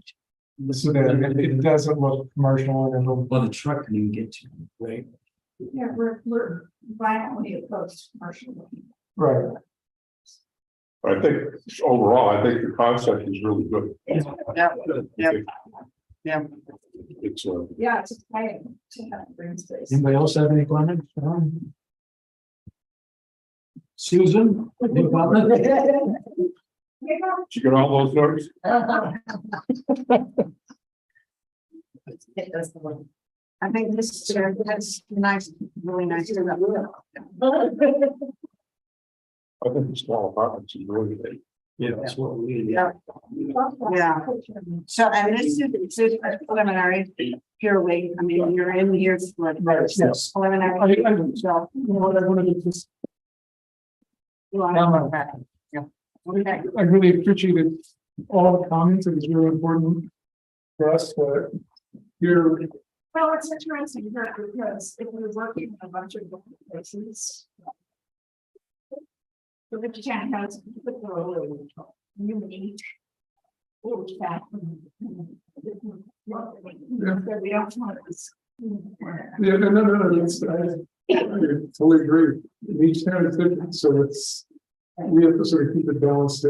So that it doesn't look commercial and it'll. Well, the truck can even get to, right? Yeah, we're violently opposed to commercial. Right. I think overall, I think the concept is really good. Yeah. It's Yeah, it's exciting to have green space. Anybody else have any comments? Susan? Any comments? you get all those notes? I think this is, that's nice, really nice. I think the small apartments is really good. Yeah, that's what we need. Yeah. Yeah. So, and this is preliminary, purely, I mean, you're in here for Yes. preliminary. I So, what I wanted to just, you want to go back? Yeah. Okay. I really appreciated all the comments. It was really important for us to hear. Well, it's interesting here because if we're working in a bunch of different places. The rich town has you need. So we don't want this. Yeah, no, it's, I totally agree. Each town is different, so it's, we have to sort of keep it balanced.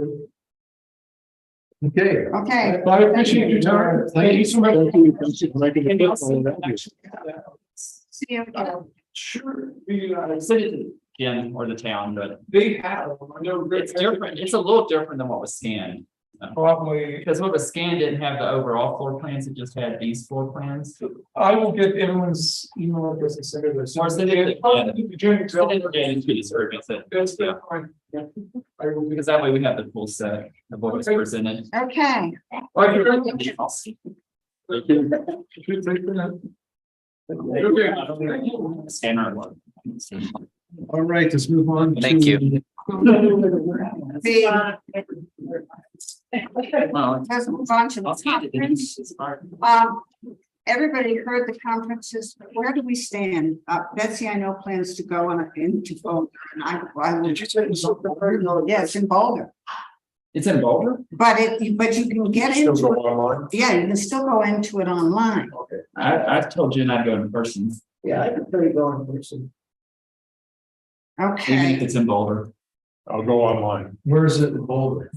Okay. Okay. I appreciate your time. Thank you so much. See you again. Sure. Jim or the town, but They have, I know. it's different. It's a little different than what was scanned. Probably, Because what was scanned didn't have the overall floor plans, it just had these floor plans. I will get everyone's email address and send it. Or send it- That's fine. Yeah. I will, Because that way we have the full set of what was presented. Okay. Scanner. All right, let's move on. Thank you. Well, Let's move on to I'll the scan it. conference. Everybody heard the conferences. Where do we stand? Betsy, I know plans to go on into Boulder, and I will. Did you say it was something? Yes, in Boulder, It's in Boulder? but you can get Still into go it. online. Yeah, you can still go into it online. I told Jen I'd go in person, Yeah, I could probably go in person. even if Okay. it's in Boulder. I'll go online. Where is it in Boulder?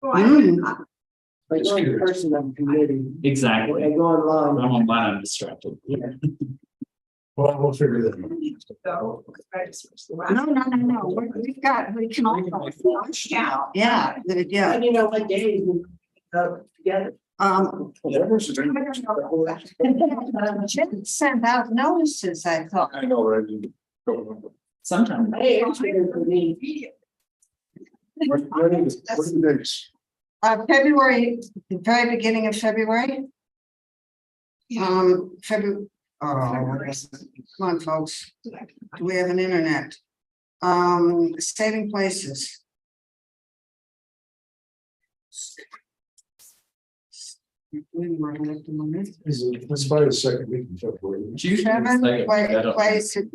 Mm. I go in person, I'm committed. Exactly. I go online. I'm online, I'm distracted. Well, we'll figure that out. No. We can all go. Yeah, yeah. And you know what day we together. Jen sent out notices, I thought. I know, right? You don't remember. Sometimes. Hey, it's here for me. What are the dates? February, the very beginning of February. February. Come on, folks. Do we have an internet? Saving Places. It's by the second week in February.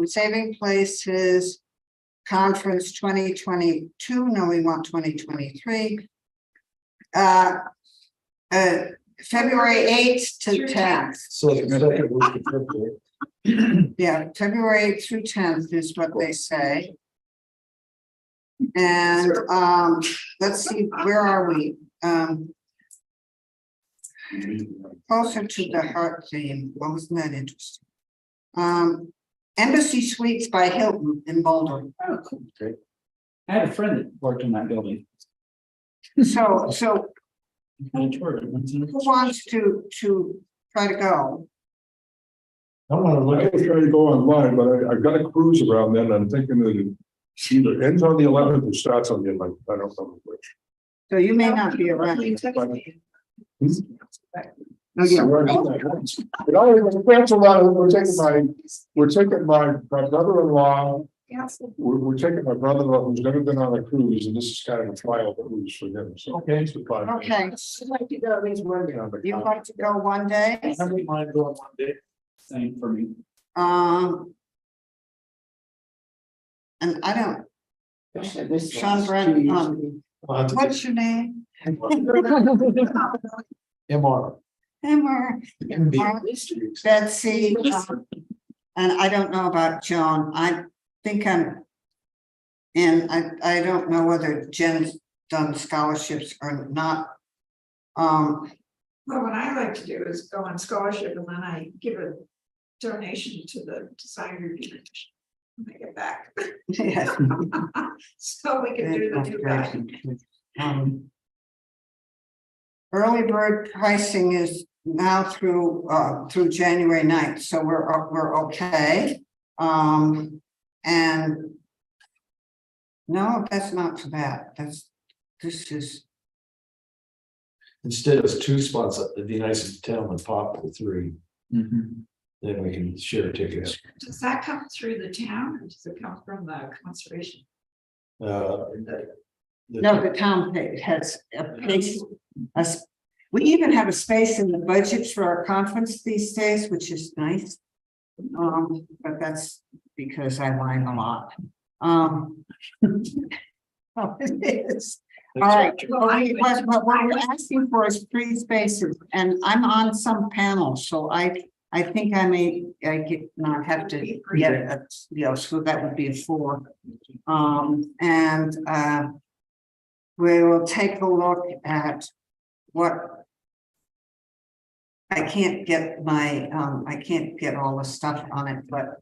Saving Places. Conference 2022, no, we want 2023. February 8th to 10th. So the second week in February. Yeah, February 8th through 10th is what they say. And let's see, where are we? Closer to the heart theme. What was that interesting? Embassy Suites by Hilton in Boulder. I had a friend that worked in that building. So Who who wants to try to go? I want to I look was at, trying to go online, but I've got a cruise around then. I'm thinking that it either ends on the 11th or starts on the 11th. I don't know which. So you may not be around. Oh, yeah. It always was canceled out. We're taking my brother-in-law. We're taking my brother-in-law who's never been on a cruise, and this is kind of a trial cruise for him. So Okay. it's the fun. Okay, I'd like to go at least one day. you'd like to go one day? I don't mind going one day. Same for me. And I don't, Sean Brent, what's your name? MR. And we're, Betsy, and I don't know about Joan, I think and I don't know whether Jen's done scholarships or not. Well, what I like to do is go on scholarship and then I give a donation to the design review. When I get back. Yes. So we can do the two guys. Early bird pricing is now through January 9th, so we're okay. And no, that's not for that. This is, Instead of 2 spots, it'd be nice to tell them to pop to 3, then we can share tickets. Does that come through the town or does it come from the conservation? no, the town has a place. We even have a space in the budget for our conference these days, which is nice. But that's because I whine a lot. Oh, it is. All right, what we're asking for is 3 spaces, and I'm on some panels, so I think I get not have to get a, so that would be a 4. And we will take a look at what I can't get my I can't get all the stuff on it, but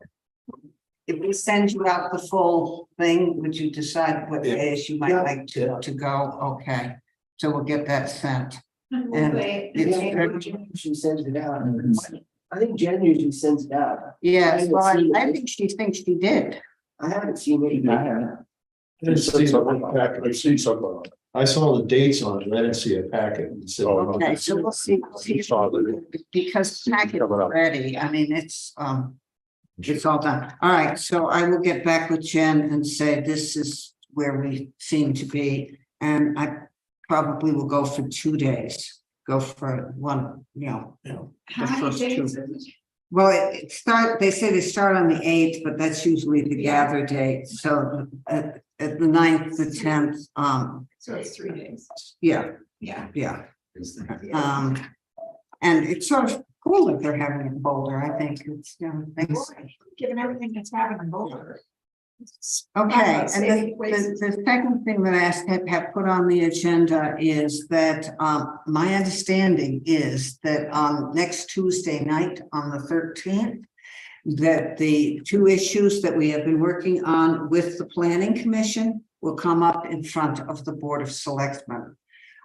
if we send you out the full thing, would you decide what days you might like to go? Okay, so we'll get that sent. And She sends it out. I think Jen usually sends it out. yes, well, I think she thinks she did. I haven't seen it. I see something. I saw the dates on it, I didn't see a packet. It said- Okay, so we'll see because packet ready. I mean, it's all done. All right, so I will get back with Jen and say this is where we seem to be, and I probably will go for 2 days. Go for one, How the many first 2. days is it? Well, they say they start on the 8th, but that's usually the gather date. So at the 9th, the 10th, So it's 3 days. yeah. Yeah. And it's sort of cool that they're having it in Boulder. I think it's, Given everything that's happened in Boulder. okay. And the second thing that I have put on the agenda is that my understanding is that on next Tuesday night, on the 13th, that the 2 issues that we have been working on with the Planning Commission will come up in front of the Board of Selectmen.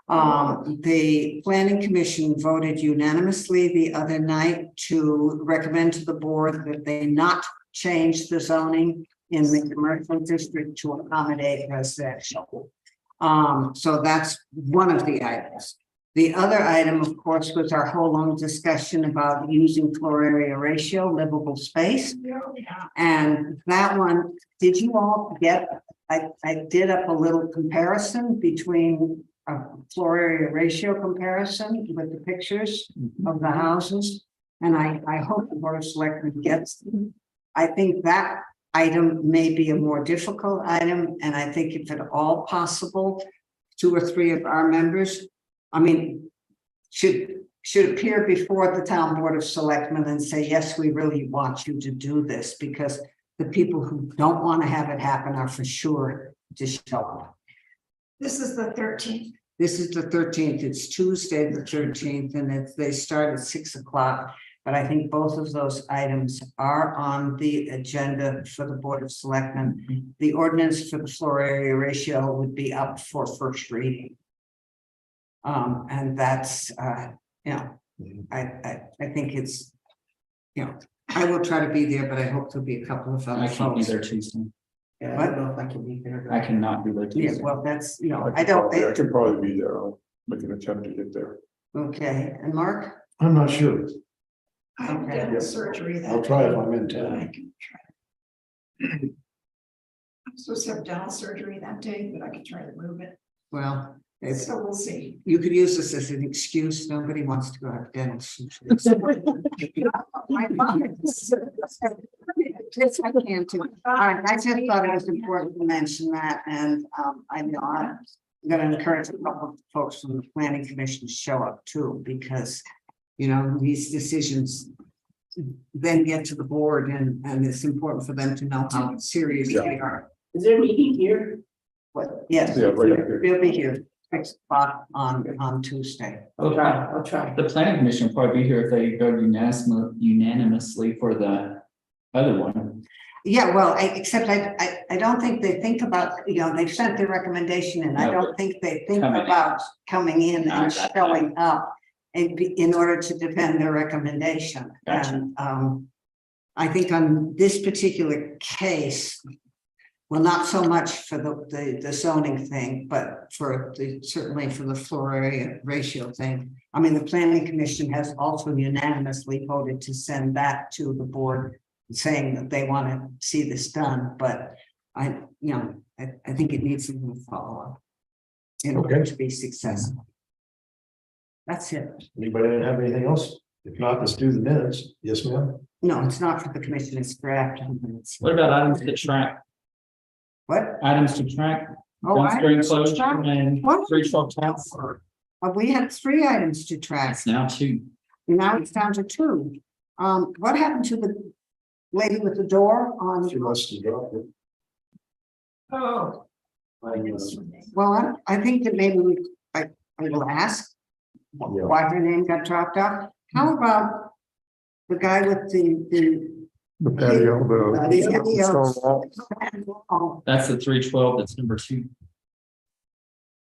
The Planning Commission voted unanimously the other night to recommend to the board that they not change the zoning in the commercial district to accommodate residential. So that's one of the items. The other item, of course, was our whole long discussion about using floor area ratio, livable space. And that one, did you all get, I did up a little comparison between a floor area ratio comparison with the pictures of the houses. And I hope the Board of Selectmen gets them. I think that item may be a more difficult item, and I think if at all possible, 2 or 3 of our members, should appear before the town Board of Selectmen and say, yes, we really want you to do this, because the people who don't want to have it happen are for sure to show up. This is the 13th. This is the 13th. It's Tuesday, the 13th, and they start at 6 o'clock. But I think both of those items are on the agenda for the Board of Selectmen. The ordinance for the floor area ratio would be up for first reading. And that's, I think it's, I will try to be there, but I hope there'll be a couple of other I can't be folks. there Tuesday. Yeah, I don't know if I can be there. I cannot be there Yeah, Tuesday. well, that's, I can probably be there. I'll make an attempt to get there. okay. And Mark? I'm not sure. I have Okay. dental surgery that. I'll try if day, I'm in but town. I can try. I'm supposed to have dental surgery that day, but I can try to move it. Well, it's, So we'll see. you could use this as an excuse. Nobody wants to go have dental surgery. Yes, I can too. All right, I just thought it was important to mention that, and I'm not. gonna encourage a couple of folks from the planning commission to show up too, because, you know, these decisions then get to the board and it's important for them to know how serious they are. Is there a meeting here? But yes, Yeah, right up here. we'll be here 6 o'clock on Tuesday. I'll try. The planning commission will probably be here if they go unanimously for the other one. Yeah, well, except I don't think they think about, you know, they've sent their recommendation and I No, don't think they think coming in. about coming in I and gotcha. showing up in order to defend their recommendation. Gotcha. And I think on this particular case, well, not so much for the zoning thing, but certainly for the floor area ratio thing. I mean, the planning commission has also unanimously voted to send that to the board, saying that they want to see this done, but I think it needs a little follow-up in order to be successful. That's it. Anybody have anything else? If not, let's do the minutes. Yes, ma'am. No, it's not for the commission, it's for after the minutes. What about items to track? What? Items to track, Oh, dumpster items to enclosure track? and What? 312 taps. We had 3 items to track. It's now 2. Now it's down to 2. What happened to the lady with the door on? She must have dropped it. Oh. Well, I think that maybe I will ask why her name got dropped off. How about the guy with The patio, the stone wall. That's the 312, that's number 2.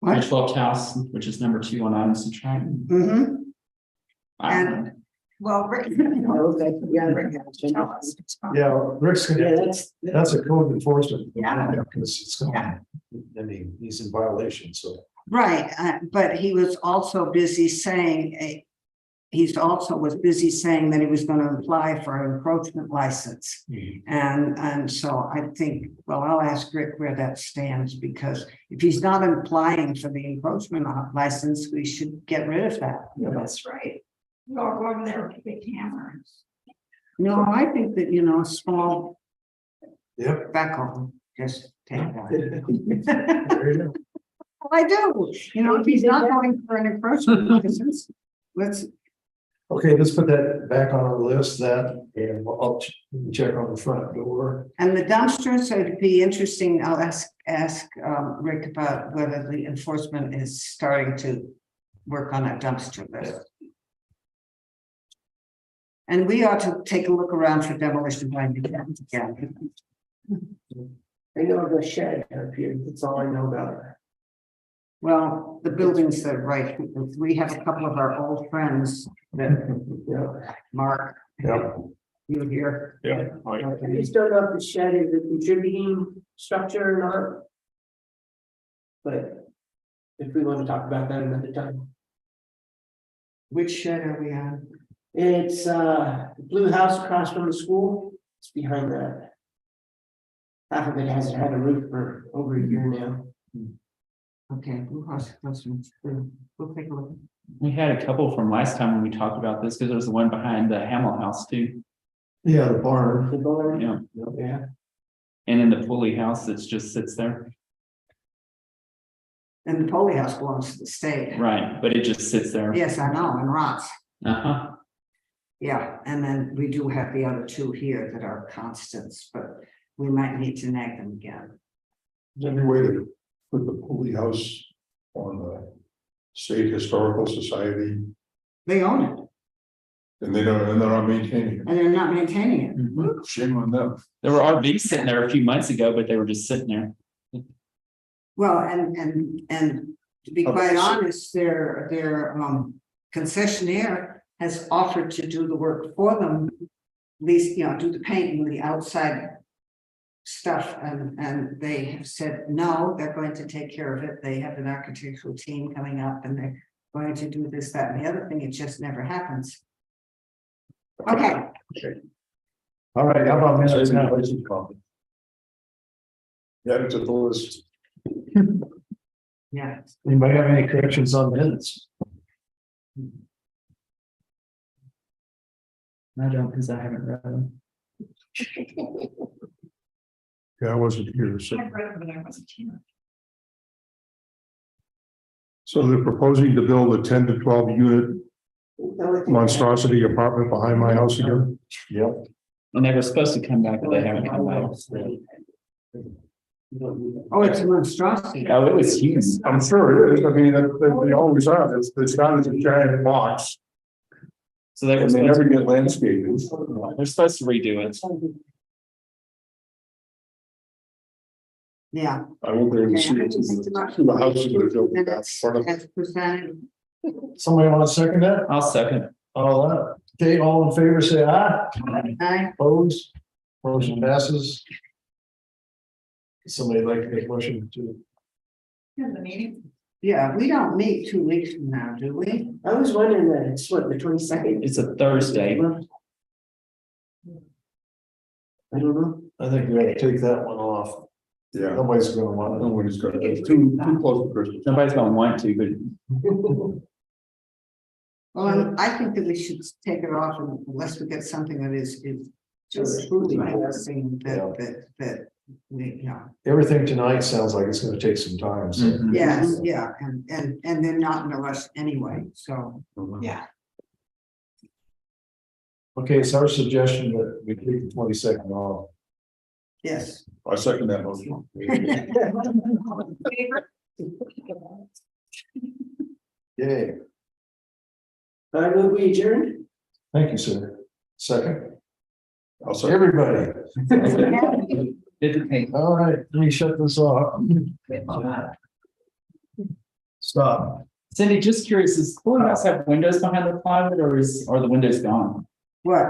What? 312 house, which is number 2 on items to track. Mm-hmm. I don't know. Well, Rick. Tell us. Yeah, Rick's Yeah, gonna, that's a code enforcement. Yeah. Because it's gonna, I mean, he's in violation, so. Right, but he was also busy saying, he's also was busy saying that he was going to apply for an encroachment license. And so I think, well, I'll ask Rick where that stands, because if he's not applying for the encroachment license, we should get rid of that. That's right. We all go over there with a big hammer. No, I think that, you know, a small Yep. backhoe, just take that. There you go. I do, you know, if he's not going for an encroachment license, let's, Okay, let's put that back on our list, that, and I'll check on the front door. and the dumpster, so it'd be interesting, I'll ask Rick about whether the enforcement is starting to work on that dumpster list. And we ought to take a look around for demolition by the again. I know the shed up here, that's all I know about it. Well, the buildings are right, we have a couple of our old friends that, Mark, Yeah, you here. yeah. I just don't know if the shed is a contributing structure or not. But if we want to talk about that another time. Which shed are we on? It's the blue house across from the school, it's behind that. Half of it hasn't had a roof for over a year now. Okay, Blue House Clusters, we'll take a look. We had a couple from last time when we talked about this, because there was the one behind the Hamel house too. Yeah, the barn. The barn, Yeah, yeah, and in the Pulley house that just sits there. And the Polly House belongs to the state. Right, but it just sits there. Yes, I know, and rots. Uh-huh. Yeah, and then we do have the other 2 here that are constants, but we might need to nag them again. Is there any way to put the Pulley House on the State Historical Society? They own it And they're not maintaining and they're not maintaining it. it. Shame on them. There were RVs sitting there a few months ago, but they were just sitting there. Well, and to be quite honest, their concessionaire has offered to do the work for them. At least, you know, do the painting, the outside stuff, and they have said, no, they're going to take care of it. They have an architectural team coming up and they're going to do this, that, and the other thing. It just never happens. Okay, All right, how about minutes now? Yeah, it's a list. yeah. Anybody have any corrections on minutes? I don't, because I haven't read them. Yeah, I wasn't here, so. I read it, but I wasn't here. So they're proposing to build a 10 to 12 unit monstrosity apartment behind my house again? Yep. And they were supposed to come back, but they haven't come back. Oh, it's a monstrosity. Oh, it was huge. I'm sure it is. I mean, they always are. It's not as a giant box So they were and they supposed never get landscaped. they're supposed to redo it. Yeah. I went there and see it. The houses that are built in that Minutes front of. as presented. Somebody want to second that? I'll second. All that, okay, all in favor, say aye. Aye. Opposed, motion passes. Somebody like to make a motion to, In the meeting. Yeah, we don't meet 2 weeks from now, do we? I was wondering that, it's what, the 22nd? It's a Thursday. I don't know. I think we ought to take that one off. Yeah, Nobody's gonna want to. nobody's got it. It's too close to Christmas. Nobody's gonna want to, but Well, I think that we should take it off unless we get something that is just truly interesting that we, Everything tonight sounds like it's gonna take some time, so. yes, yeah, and they're not in a rush anyway, so. Yeah. Okay, it's our suggestion that we take the 22nd off. Yes. I second that motion. Yay, I will be adjourned. thank you, sir. Second, I'll second. everybody. didn't All right, let me shut this off. Stop. Cindy, just curious, does the house have windows behind the plywood or are the windows gone? What?